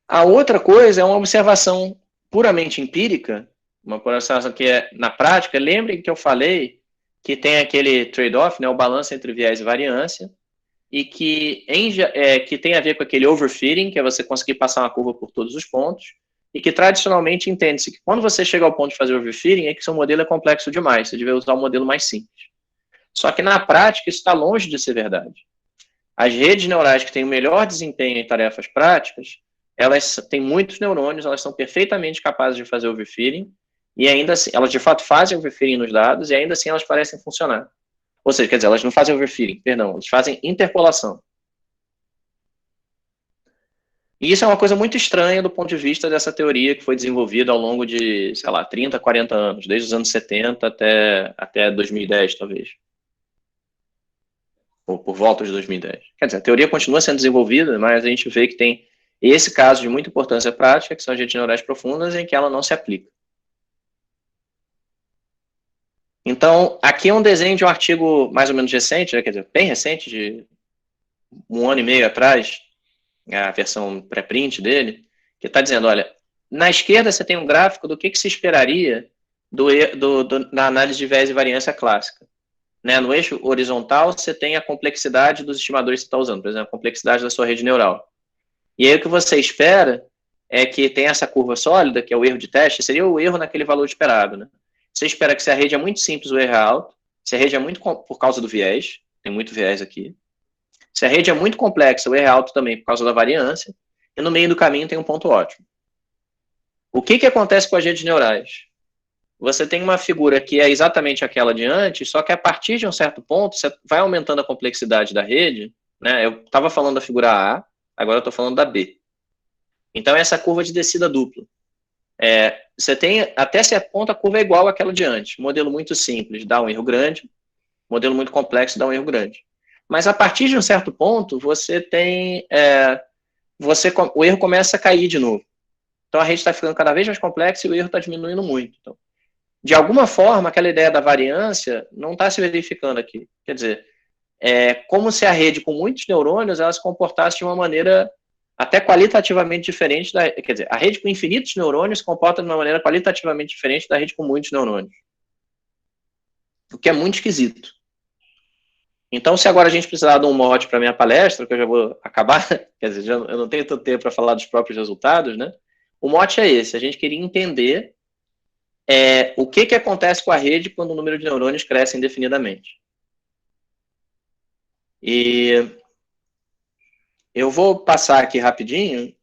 A outra coisa é uma observação puramente empírica, uma observação que é na prática. Lembrem que eu falei que tem aquele trade-off, né, o balanço entre viés e variância, e que, que tem a ver com aquele overfitting, que é você conseguir passar uma curva por todos os pontos, e que tradicionalmente entende-se que quando você chega ao ponto de fazer overfitting, é que seu modelo é complexo demais, você deve usar um modelo mais simples. Só que na prática isso está longe de ser verdade. As redes neurais que têm o melhor desempenho em tarefas práticas, elas têm muitos neurônios, elas são perfeitamente capazes de fazer overfitting, e ainda assim, elas de fato fazem overfitting nos dados, e ainda assim elas parecem funcionar. Ou seja, quer dizer, elas não fazem overfitting, perdão, elas fazem interpolação. E isso é uma coisa muito estranha do ponto de vista dessa teoria que foi desenvolvida ao longo de, sei lá, 30, 40 anos, desde os anos 70 até 2010, talvez. Ou por volta de 2010. Quer dizer, a teoria continua sendo desenvolvida, mas a gente vê que tem esse caso de muita importância prática, que são as redes neurais profundas, em que ela não se aplica. Então, aqui é um desenho de um artigo mais ou menos recente, né, quer dizer, bem recente, de 1 ano e meio atrás, a versão pré-print dele, que está dizendo, olha, na esquerda você tem um gráfico do que se esperaria na análise de viés e variância clássica. Né? No eixo horizontal, você tem a complexidade dos estimadores que você está usando, por exemplo, a complexidade da sua rede neural. E aí o que você espera é que tem essa curva sólida, que é o erro de teste, seria o erro naquele valor esperado. Né? Você espera que se a rede é muito simples, o erro é alto, se a rede é muito por causa do viés, tem muito viés aqui, se a rede é muito complexa, o erro é alto também por causa da variância, e no meio do caminho tem um ponto ótimo. O que acontece com as redes neurais? Você tem uma figura que é exatamente aquela de antes, só que a partir de um certo ponto, você vai aumentando a complexidade da rede, né? Eu estava falando da figura A, agora eu estou falando da B. Então, essa curva de descida dupla. Você tem, até certo ponto, a curva é igual àquela de antes. Modelo muito simples dá um erro grande, modelo muito complexo dá um erro grande. Mas a partir de um certo ponto, você tem, o erro começa a cair de novo. Então, a rede está ficando cada vez mais complexa e o erro está diminuindo muito. Então, de alguma forma, aquela ideia da variância não está se verificando aqui. Quer dizer, é como se a rede com muitos neurônios ela se comportasse de uma maneira até qualitativamente diferente quer dizer, a rede com infinitos neurônios se comporta de uma maneira qualitativamente diferente da rede com muitos neurônios. O que é muito esquisito. Então, se agora a gente precisar de um mote para a minha palestra, que eu já vou acabar, quer dizer, eu não tenho tanto tempo para falar dos próprios resultados, né? O mote é esse, a gente queria entender o que acontece com a rede quando o número de neurônios cresce indefinidamente. E eu vou passar aqui rapidinho,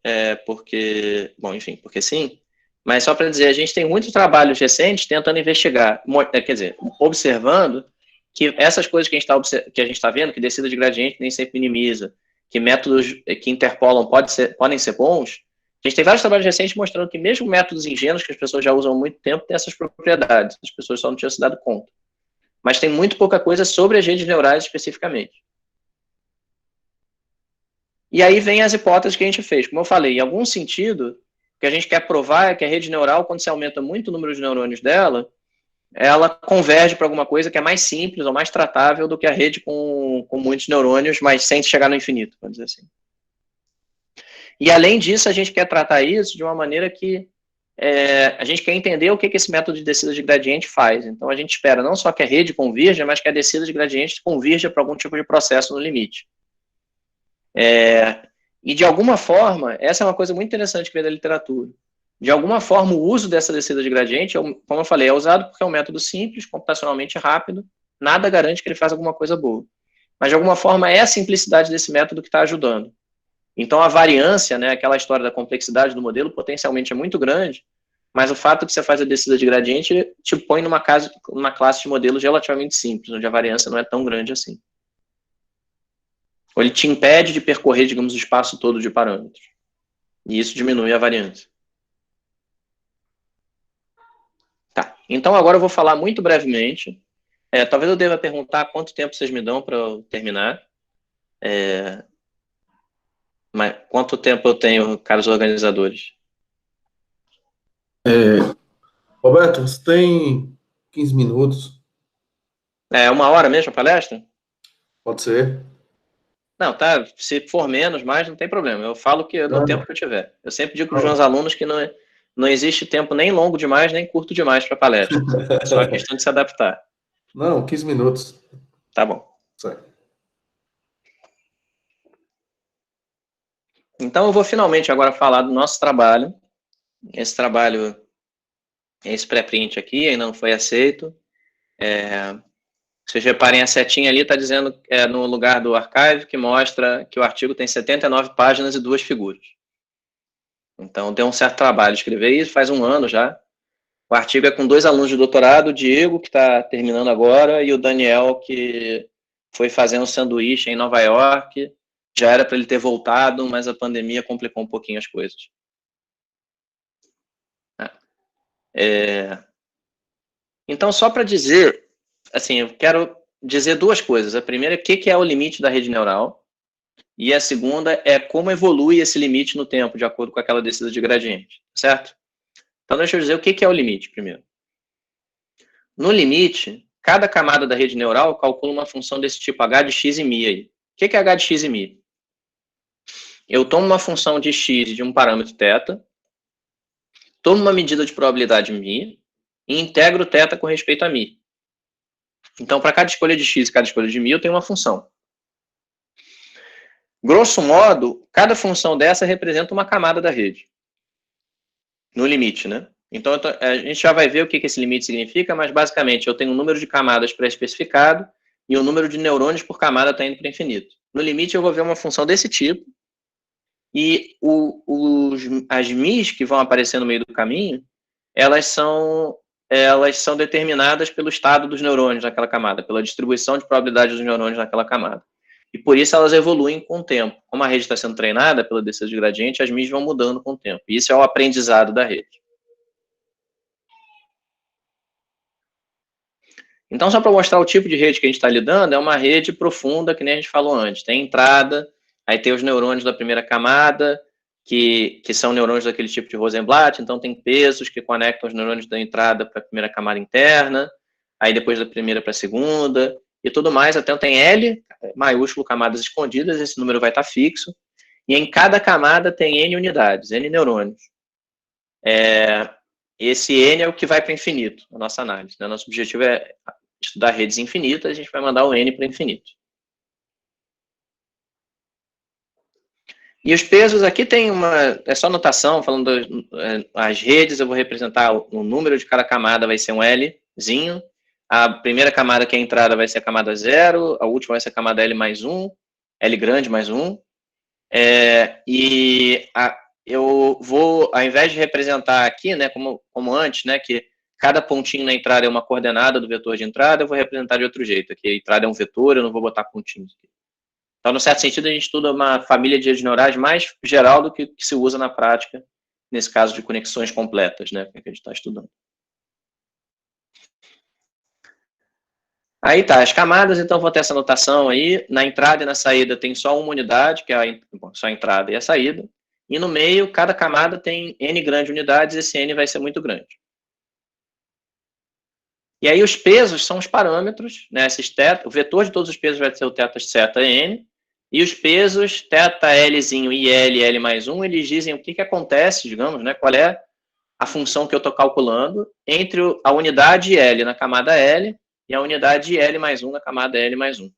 porque, bom, enfim, porque sim, mas só para dizer, a gente tem muitos trabalhos recentes tentando investigar, quer dizer, observando que essas coisas que a gente está vendo, que descida de gradiente nem sempre minimiza, que métodos que interpolam podem ser bons, a gente tem vários trabalhos recentes mostrando que mesmo métodos ingênuos que as pessoas já usam há muito tempo têm essas propriedades, as pessoas só não tinham se dado conta. Mas tem muito pouca coisa sobre as redes neurais especificamente. E aí vem as hipóteses que a gente fez. Como eu falei, em algum sentido, o que a gente quer provar é que a rede neural, quando se aumenta muito o número de neurônios dela, ela converge para alguma coisa que é mais simples ou mais tratável do que a rede com muitos neurônios, mas sem chegar no infinito, vamos dizer assim. E, além disso, a gente quer tratar isso de uma maneira que a gente quer entender o que esse método de descida de gradiente faz. Então, a gente espera não só que a rede convirja, mas que a descida de gradiente convirja para algum tipo de processo no limite. E, de alguma forma, essa é uma coisa muito interessante que vem da literatura. De alguma forma, o uso dessa descida de gradiente, como eu falei, é usado porque é um método simples, computacionalmente rápido, nada garante que ele faça alguma coisa boa. Mas, de alguma forma, é a simplicidade desse método que está ajudando. Então, a variância, né, aquela história da complexidade do modelo, potencialmente é muito grande, mas o fato que você faz a descida de gradiente te põe numa classe de modelos relativamente simples, onde a variância não é tão grande assim. Ou ele te impede de percorrer, digamos, o espaço todo de parâmetros. E isso diminui a variância. Tá, então agora eu vou falar muito brevemente. Talvez eu deva perguntar quanto tempo vocês me dão para eu terminar. Mas quanto tempo eu tenho, caros organizadores? Roberto, você tem 15 minutos, 1 hora mesmo a palestra? pode ser? Não, tá. Se for menos, mais, não tem problema. Eu falo que no Não, tempo que eu tiver. Eu sempre digo para os meus não. alunos que não existe tempo nem longo demais, nem curto demais para palestra. É só a questão de se adaptar. Não, 15 minutos. Tá bom. Certo. Então eu vou finalmente agora falar do nosso trabalho. Esse trabalho, esse pré-print aqui, ainda não foi aceito. Vocês reparem, a setinha ali está dizendo no lugar do archive, que mostra que o artigo tem 79 páginas e 2 figuras. Então, deu um certo trabalho escrever isso, faz 1 ano já. O artigo é com 2 alunos de doutorado, o Diego, que está terminando agora, e o Daniel, que foi fazendo sanduíche em Nova York. Já era para ele ter voltado, mas a pandemia complicou um pouquinho as coisas. Então, só para dizer, assim, eu quero dizer 2 coisas. A primeira é o que é o limite da rede neural, e a segunda é como evolui esse limite no tempo, de acordo com aquela descida de gradiente, certo? Então, deixa eu dizer o que é o limite primeiro. No limite, cada camada da rede neural calcula uma função desse tipo h de x e μ aí. O que é h de x e μ? Eu tomo uma função de x de um parâmetro θ, tomo uma medida de probabilidade μ e integro θ com respeito a μ. Então, para cada escolha de x e cada escolha de μ, eu tenho uma função. Grosso modo, cada função dessa representa uma camada da rede. No limite, né? Então, a gente já vai ver o que esse limite significa, mas basicamente eu tenho um número de camadas pré-especificado e o número de neurônios por camada está indo para o infinito. No limite, eu vou ver uma função desse tipo e as μ's que vão aparecer no meio do caminho, elas são determinadas pelo estado dos neurônios naquela camada, pela distribuição de probabilidade dos neurônios naquela camada. E por isso elas evoluem com o tempo. Como a rede está sendo treinada pela descida de gradiente, as μ's vão mudando com o tempo. E isso é o aprendizado da rede. Então, só para mostrar o tipo de rede que a gente está lidando, é uma rede profunda, que nem a gente falou antes. Tem entrada, aí tem os neurônios da primeira camada, que são neurônios daquele tipo de Rosenblatt, então tem pesos que conectam os neurônios da entrada para a primeira camada interna, aí depois da primeira para a segunda, e tudo mais, até tem L, maiúsculo, camadas escondidas, esse número vai estar fixo, e em cada camada tem N unidades, N neurônios. Esse N é o que vai para o infinito, a nossa análise, né? Nosso objetivo é estudar redes infinitas, a gente vai mandar o N para o infinito. E os pesos aqui tem é só notação, falando as redes, eu vou representar o número de cada camada, vai ser um Lzinho, a primeira camada que é a entrada vai ser a camada 0, a última vai ser a camada L mais 1, L grande mais 1, eu vou, ao invés de representar aqui, né, como antes, né, que cada pontinho na entrada é uma coordenada do vetor de entrada, eu vou representar de outro jeito. Aqui a entrada é um vetor, eu não vou botar pontinhos aqui. Então, no certo sentido, a gente estuda uma família de redes neurais mais geral do que se usa na prática, nesse caso de conexões completas, né, que a gente está estudando. Aí tá, as camadas, então vou ter essa notação aí. Na entrada e na saída tem só uma unidade, que é só a entrada e a saída. E no meio, cada camada tem N grandes unidades, esse N vai ser muito grande. E aí os pesos são os parâmetros, né? O vetor de todos os pesos vai ser o θ N, e os pesos θLzinho e L mais 1, eles dizem o que acontece, digamos, né? Qual é a função que eu estou calculando entre a unidade L na camada L e a unidade L mais 1 na camada L mais 1.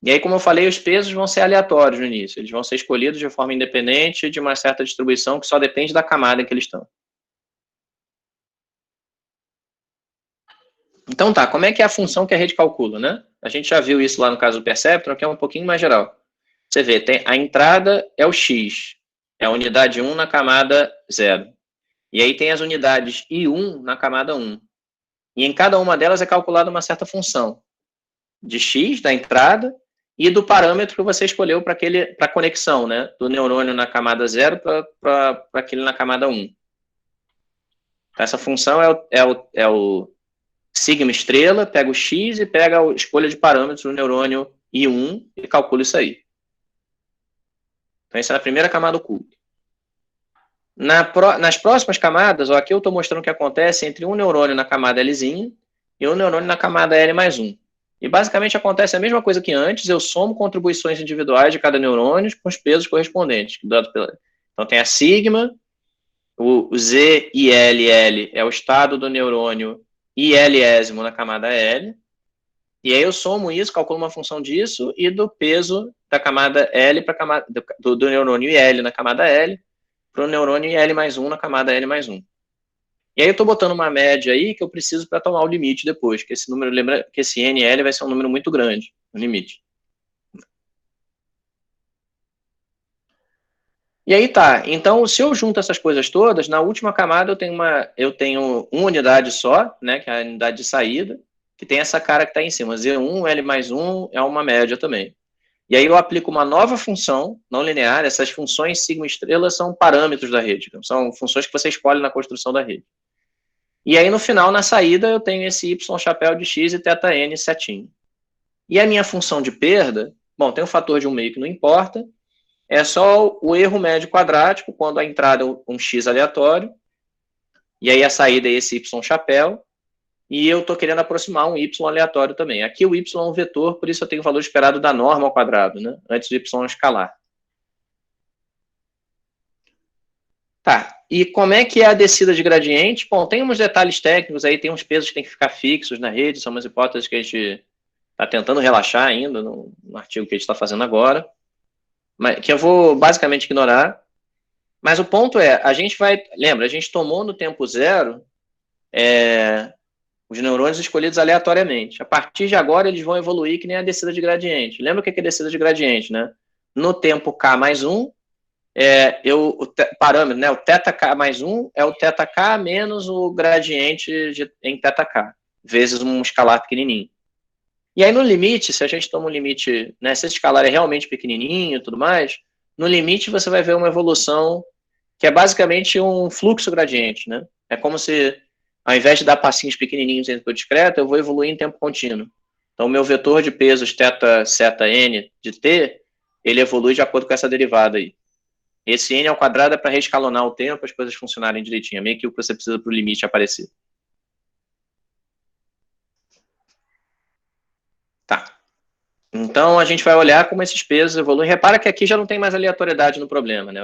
E aí, como eu falei, os pesos vão ser aleatórios no início, eles vão ser escolhidos de forma independente de uma certa distribuição que só depende da camada em que eles estão. Então tá, como é que é a função que a rede calcula, né? A gente já viu isso lá no caso do Perceptron, que é um pouquinho mais geral. Você vê, a entrada é o x, é a unidade 1 na camada 0. E aí tem as unidades I1 na camada 1. E em cada uma delas é calculada uma certa função de x da entrada e do parâmetro que você escolheu para a conexão, né? Do neurônio na camada 0 para aquele na camada 1. Então, essa função é o sigma estrela, pega o x e pega a escolha de parâmetros do neurônio I1 e calcula isso aí. Então, essa é a primeira camada oculta. Nas próximas camadas, ó, aqui eu estou mostrando o que acontece entre um neurônio na camada Lzinha e um neurônio na camada L mais 1. E basicamente acontece a mesma coisa que antes, eu somo contribuições individuais de cada neurônio com os pesos correspondentes. Então tem a sigma, o Z e LL é o estado do neurônio ILésimo na camada L, e aí eu somo isso, calculo uma função disso e do peso da camada L para camada do neurônio IL na camada L para o neurônio IL mais 1 na camada L mais 1. E aí eu estou botando uma média aí que eu preciso para tomar o limite depois, que esse número, lembra que esse NL vai ser um número muito grande, no limite. E aí tá, então se eu junto essas coisas todas, na última camada eu tenho uma unidade só, né, que é a unidade de saída, que tem essa cara que está em cima, Z1, L mais 1 é uma média também. E aí eu aplico uma nova função não linear, essas funções sigma estrela são parâmetros da rede, são funções que você escolhe na construção da rede. E aí, no final, na saída, eu tenho esse y chapéu de x e θn setinho. E a minha função de perda, bom, tem um fator de 1 meio que não importa, é só o erro médio quadrático, quando a entrada é um x aleatório, e aí a saída é esse y chapéu, e eu estou querendo aproximar um y aleatório também. Aqui o y é um vetor, por isso eu tenho o valor esperado da norma ao quadrado, né? Antes do y escalar. Tá, e como é que é a descida de gradiente? Bom, tem uns detalhes técnicos aí, tem uns pesos que tem que ficar fixos na rede, são umas hipóteses que a gente está tentando relaxar ainda no artigo que a gente está fazendo agora, mas que eu vou basicamente ignorar. Mas o ponto é, a gente vai, lembra, a gente tomou no tempo zero os neurônios escolhidos aleatoriamente. A partir de agora eles vão evoluir que nem a descida de gradiente. Lembra o que é descida de gradiente, né? No tempo k mais 1, o parâmetro, né, o θk mais 1 é o θk menos o gradiente em θk, vezes um escalar pequenininho. E aí no limite, se a gente toma um limite, né, se esse escalar é realmente pequenininho e tudo mais, no limite você vai ver uma evolução que é basicamente um fluxo gradiente, né? É como se, ao invés de dar passinhos pequenininhos dentro do discreto, eu vou evoluir em tempo contínuo. Então o meu vetor de pesos θn de t, ele evolui de acordo com essa derivada aí. Esse n ao quadrado é para reescalonar o tempo, as coisas funcionarem direitinho. É meio que o que você precisa para o limite aparecer. Tá. Então, a gente vai olhar como esses pesos evoluem. Repara que aqui já não tem mais aleatoriedade no problema, né?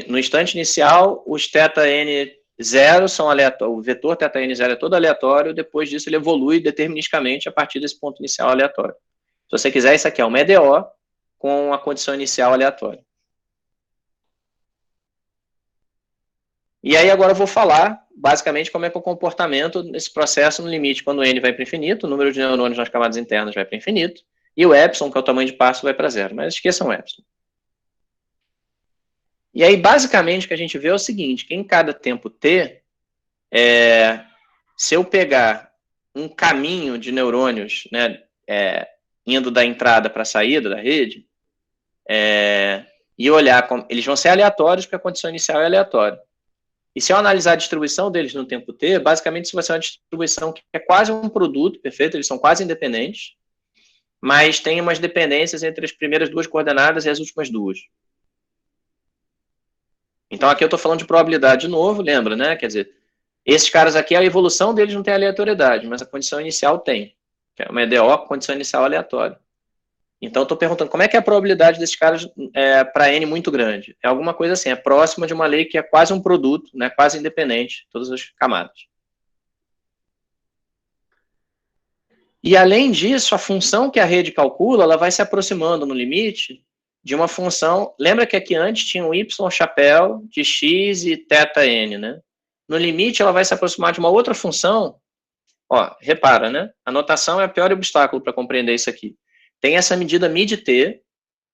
No instante inicial, os θn0 são aleatórios. O vetor θn0 é todo aleatório. Depois disso, ele evolui deterministicamente a partir desse ponto inicial aleatório. Se você quiser, isso aqui é uma EDO com a condição inicial aleatória. E aí agora eu vou falar, basicamente, como é que é o comportamento desse processo no limite. Quando o n vai para o infinito, o número de neurônios nas camadas internas vai para o infinito, e o epsilon, que é o tamanho de passo, vai para zero. Mas esqueçam o epsilon. E aí, basicamente, o que a gente vê é o seguinte, que em cada tempo t, se eu pegar um caminho de neurônios, né, indo da entrada para a saída da rede, e olhar, eles vão ser aleatórios, porque a condição inicial é aleatória. E se eu analisar a distribuição deles no tempo t, basicamente isso vai ser uma distribuição que é quase um produto, perfeito? Eles são quase independentes, mas tem umas dependências entre as primeiras duas coordenadas e as últimas duas. Então aqui eu estou falando de probabilidade de novo, lembra, né? Quer dizer, esses caras aqui, a evolução deles não tem aleatoriedade, mas a condição inicial tem, que é uma EDO com condição inicial aleatória. Então, eu estou perguntando, como é que é a probabilidade desses caras para n muito grande? É alguma coisa assim, é próxima de uma lei que é quase um produto, né, quase independente, todas as camadas. E, além disso, a função que a rede calcula, ela vai se aproximando no limite de uma função... Lembra que aqui antes tinha um y chapéu de x e θn, né? No limite, ela vai se aproximar de uma outra função. Ó, repara, né? A notação é o pior obstáculo para compreender isso aqui. Tem essa medida mid-t.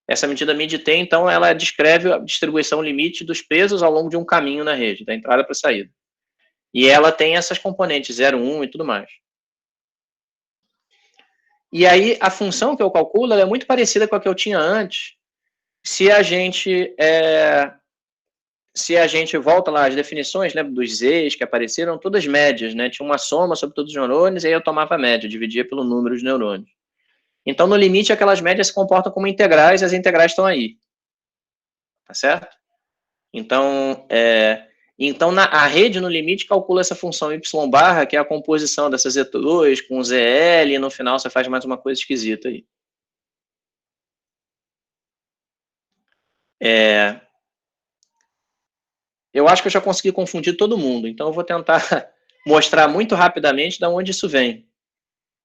Essa medida mid-t, então, ela descreve a distribuição limite dos pesos ao longo de um caminho na rede, da entrada para a saída. E ela tem essas componentes 0, 1 e tudo mais. E aí, a função que eu calculo é muito parecida com a que eu tinha antes, se a gente volta lá, as definições, né, dos Z's que apareceram, todas médias, né? Tinha uma soma sobre todos os neurônios, e aí eu tomava a média, dividia pelo número de neurônios. Então, no limite, aquelas médias se comportam como integrais, e as integrais estão aí. Tá certo? Então, a rede, no limite, calcula essa função y barra, que é a composição dessas Z2 com ZL, e no final você faz mais uma coisa esquisita aí. Eu acho que eu já consegui confundir todo mundo, então eu vou tentar mostrar muito rapidamente de onde isso vem,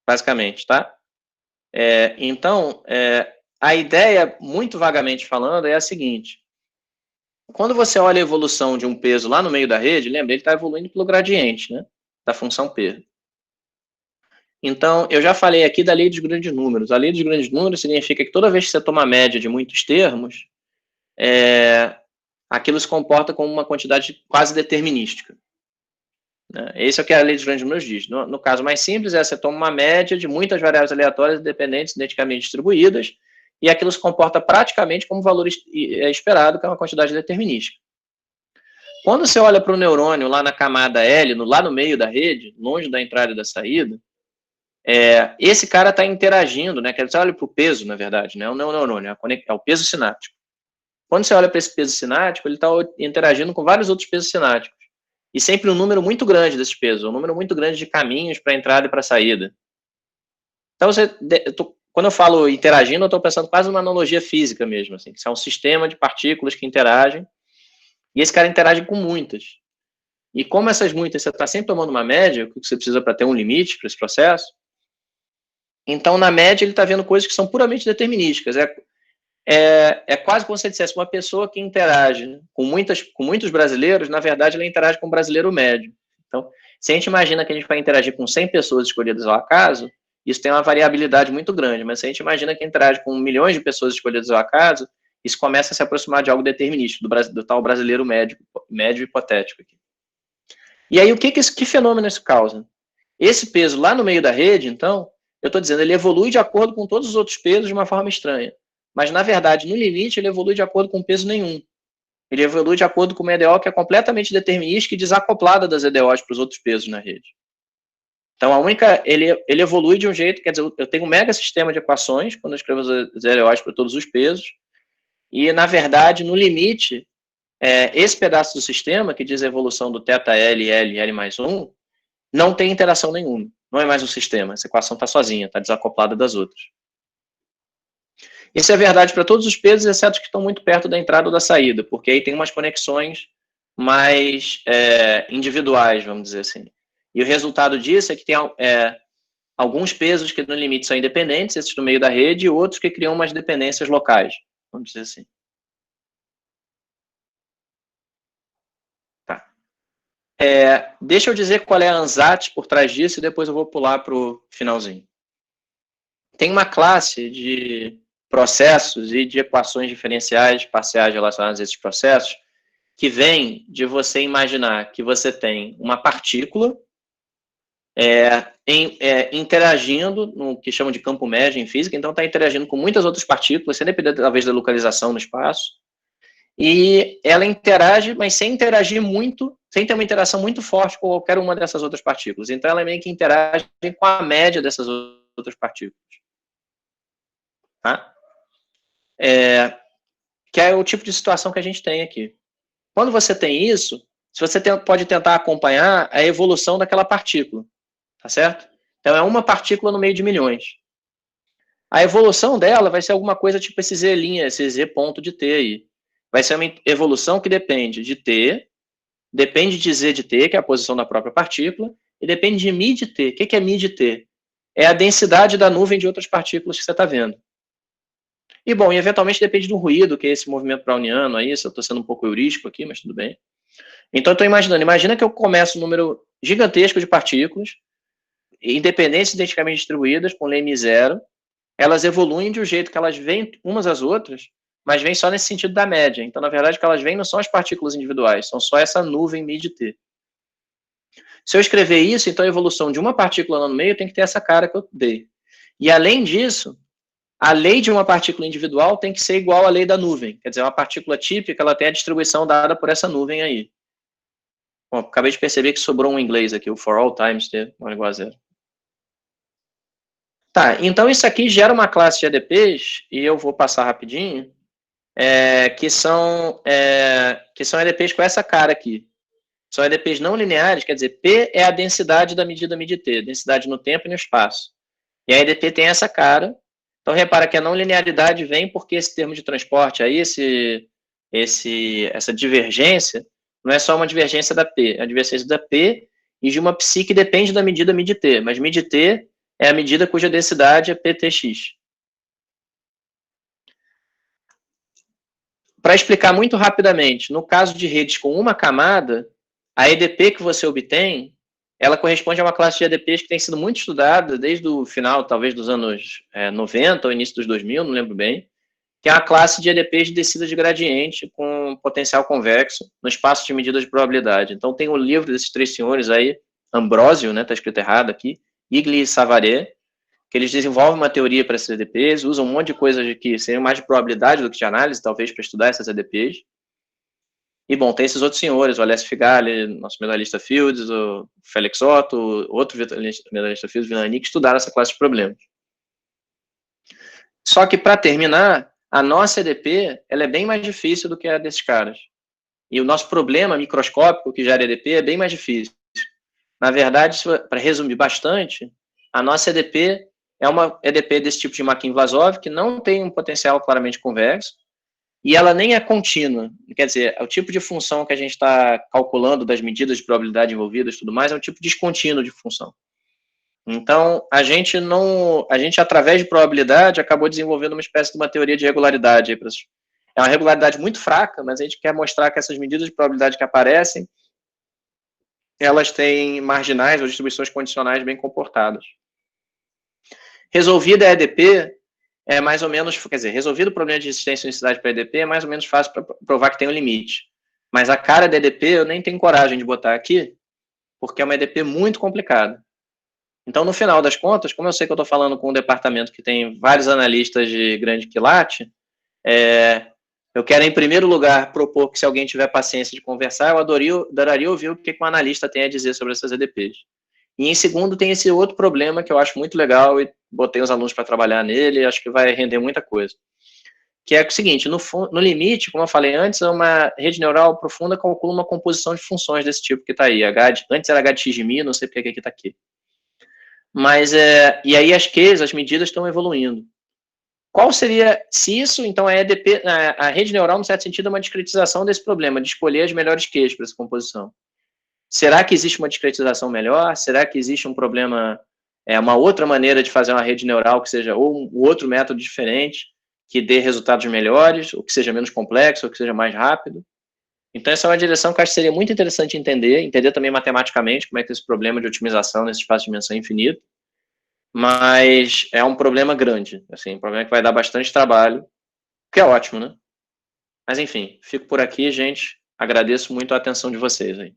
basicamente, tá? Então, a ideia, muito vagamente falando, é a seguinte. Quando você olha a evolução de um peso lá no meio da rede, lembra, ele está evoluindo pelo gradiente, né, da função P. Então, eu já falei aqui da lei dos grandes números. A lei dos grandes números significa que toda vez que você toma a média de muitos termos, aquilo se comporta como uma quantidade quase determinística. Né? Esse é o que a lei dos grandes números diz. No caso mais simples, você toma uma média de muitas variáveis aleatórias independentes, identicamente distribuídas, e aquilo se comporta praticamente como valor esperado, que é uma quantidade determinística. Quando você olha para o neurônio lá na camada L, lá no meio da rede, longe da entrada e da saída, esse cara está interagindo, né? Quer dizer, você olha para o peso, na verdade, né? Não é o neurônio, é o peso sináptico. Quando você olha para esse peso sináptico, ele está interagindo com vários outros pesos sinápticos. E sempre um número muito grande desses pesos, um número muito grande de caminhos para entrada e para saída. Então, quando eu falo interagindo, eu estou pensando quase numa analogia física mesmo, assim, que é um sistema de partículas que interagem, e esse cara interage com muitas. E como essas muitas, você está sempre tomando uma média, o que você precisa para ter um limite para esse processo, então, na média, ele está vendo coisas que são puramente determinísticas. É quase como se você dissesse, uma pessoa que interage com muitos brasileiros, na verdade, ela interage com o brasileiro médio. Então, se a gente imagina que a gente vai interagir com 100 pessoas escolhidas ao acaso, isso tem uma variabilidade muito grande, mas se a gente imagina que interage com milhões de pessoas escolhidas ao acaso, isso começa a se aproximar de algo determinístico, do tal brasileiro médio hipotético aqui. E aí, que fenômeno isso causa? Esse peso lá no meio da rede, então, eu estou dizendo, ele evolui de acordo com todos os outros pesos de uma forma estranha. Mas, na verdade, no limite, ele evolui de acordo com peso nenhum. Ele evolui de acordo com uma EDO que é completamente determinística e desacoplada das EDOs para os outros pesos na rede. Então, ele evolui de um jeito, quer dizer, eu tenho um mega sistema de equações, quando eu escrevo as EDOs para todos os pesos, e, na verdade, no limite, esse pedaço do sistema, que diz a evolução do θ L, L, L mais 1, não tem interação nenhuma. Não é mais um sistema. Essa equação está sozinha, está desacoplada das outras. Isso é verdade para todos os pesos, exceto os que estão muito perto da entrada ou da saída, porque aí tem umas conexões mais individuais, vamos dizer assim. E o resultado disso é que tem alguns pesos que no limite são independentes, esses no meio da rede, e outros que criam umas dependências locais, vamos dizer assim. Tá. Deixa eu dizer qual é a ANSAT por trás disso e depois eu vou pular para o finalzinho. Tem uma classe de processos e de equações diferenciais parciais relacionadas a esses processos que vem de você imaginar que você tem uma partícula interagindo no que chamam de campo médio em física, então está interagindo com muitas outras partículas, sem depender talvez da localização no espaço, e ela interage, mas sem interagir muito, sem ter uma interação muito forte com qualquer uma dessas outras partículas. Então ela meio que interage com a média dessas outras partículas. Tá? Que é o tipo de situação que a gente tem aqui. Quando você tem isso, você pode tentar acompanhar a evolução daquela partícula, tá certo? Então é uma partícula no meio de milhões. A evolução dela vai ser alguma coisa tipo esse Z', esse Z ponto de T aí. Vai ser uma evolução que depende de T, depende de Z de T, que é a posição da própria partícula, e depende de μ de T. O que é μ de T? É a densidade da nuvem de outras partículas que você está vendo. E, bom, eventualmente depende do ruído, que é esse movimento browniano aí, se eu estou sendo um pouco heurístico aqui, mas tudo bem. Então, eu estou imaginando, imagina que eu começo um número gigantesco de partículas, independentes identicamente distribuídas, com leme zero, elas evoluem de um jeito que elas vêm umas às outras, mas vêm só nesse sentido da média. Então, na verdade, o que elas vêm não são as partículas individuais, são só essa nuvem μ de T. Se eu escrever isso, então a evolução de uma partícula lá no meio tem que ter essa cara que eu dei. E, além disso, a lei de uma partícula individual tem que ser igual à lei da nuvem. Quer dizer, uma partícula típica, ela tem a distribuição dada por essa nuvem aí. Bom, acabei de perceber que sobrou um inglês aqui, o for all times t igual a 0. Tá, então isso aqui gera uma classe de EDPs, e eu vou passar rapidinho, que são EDPs com essa cara aqui. São EDPs não lineares, quer dizer, P é a densidade da medida mid-T, densidade no tempo e no espaço. E a EDP tem essa cara. Então, repara que a não linearidade vem porque esse termo de transporte aí, essa divergência, não é só uma divergência da P, é a divergência da P e de uma psi que depende da medida mid-T, mas mid-T é a medida cuja densidade é PTX. Para explicar muito rapidamente, no caso de redes com uma camada, a EDP que você obtém, ela corresponde a uma classe de EDPs que tem sido muito estudada desde o final, talvez, dos anos 90 ou início dos 2000, não lembro bem, que é a classe de EDPs de descida de gradiente com potencial convexo no espaço de medida de probabilidade. Então, tem o livro desses três senhores aí, Ambrosio, né, está escrito errado aqui, Igli e Savare, que eles desenvolvem uma teoria para essas EDPs, usam um monte de coisas que seriam mais de probabilidade do que de análise, talvez, para estudar essas EDPs. E, bom, tem esses outros senhores, o Alessio Figali, nosso medalhista Fields, o Félix Otto, outro medalhista Fields, Villani, que estudaram essa classe de problemas. Só que, para terminar, a nossa EDP ela é bem mais difícil do que a desses caras. E o nosso problema microscópico, que gera EDP, é bem mais difícil. Na verdade, para resumir bastante, a nossa EDP é uma EDP desse tipo de Makin-Vlasov, que não tem um potencial claramente convexo, e ela nem é contínua. Quer dizer, o tipo de função que a gente está calculando das medidas de probabilidade envolvidas e tudo mais é um tipo descontínuo de função. Então, a gente, através de probabilidade, acabou desenvolvendo uma espécie de uma teoria de regularidade. É uma regularidade muito fraca, mas a gente quer mostrar que essas medidas de probabilidade que aparecem, elas têm marginais ou distribuições condicionais bem comportadas. Resolvida a EDP, é mais ou menos, quer dizer, resolvido o problema de resistência e unicidade para EDP, é mais ou menos fácil para provar que tem um limite. Mas a cara da EDP eu nem tenho coragem de botar aqui, porque é uma EDP muito complicada. Então, no final das contas, como eu sei que eu estou falando com um departamento que tem vários analistas de grande quilate, eu quero, em primeiro lugar, propor que, se alguém tiver paciência de conversar, eu adoraria ouvir o que um analista tem a dizer sobre essas EDPs. E, em segundo, tem esse outro problema que eu acho muito legal e botei os alunos para trabalhar nele e acho que vai render muita coisa. Que é o seguinte, no limite, como eu falei antes, uma rede neural profunda calcula uma composição de funções desse tipo que está aí. Antes era h de x de mi, não sei porque que está aqui. Mas, e aí as medidas estão evoluindo. Qual seria, se isso, então, a rede neural, no certo sentido, é uma discretização desse problema, de escolher as melhores Qs para essa composição. Será que existe uma discretização melhor? Será que existe um problema, uma outra maneira de fazer uma rede neural que seja, ou um outro método diferente, que dê resultados melhores, ou que seja menos complexo, ou que seja mais rápido? Então, essa é uma direção que eu acho que seria muito interessante entender também matematicamente como é que esse problema de otimização nesse espaço de dimensão infinita, mas é um problema grande, assim, um problema que vai dar bastante trabalho, que é ótimo, né? Mas, enfim, fico por aqui, gente. Agradeço muito a atenção de vocês aí.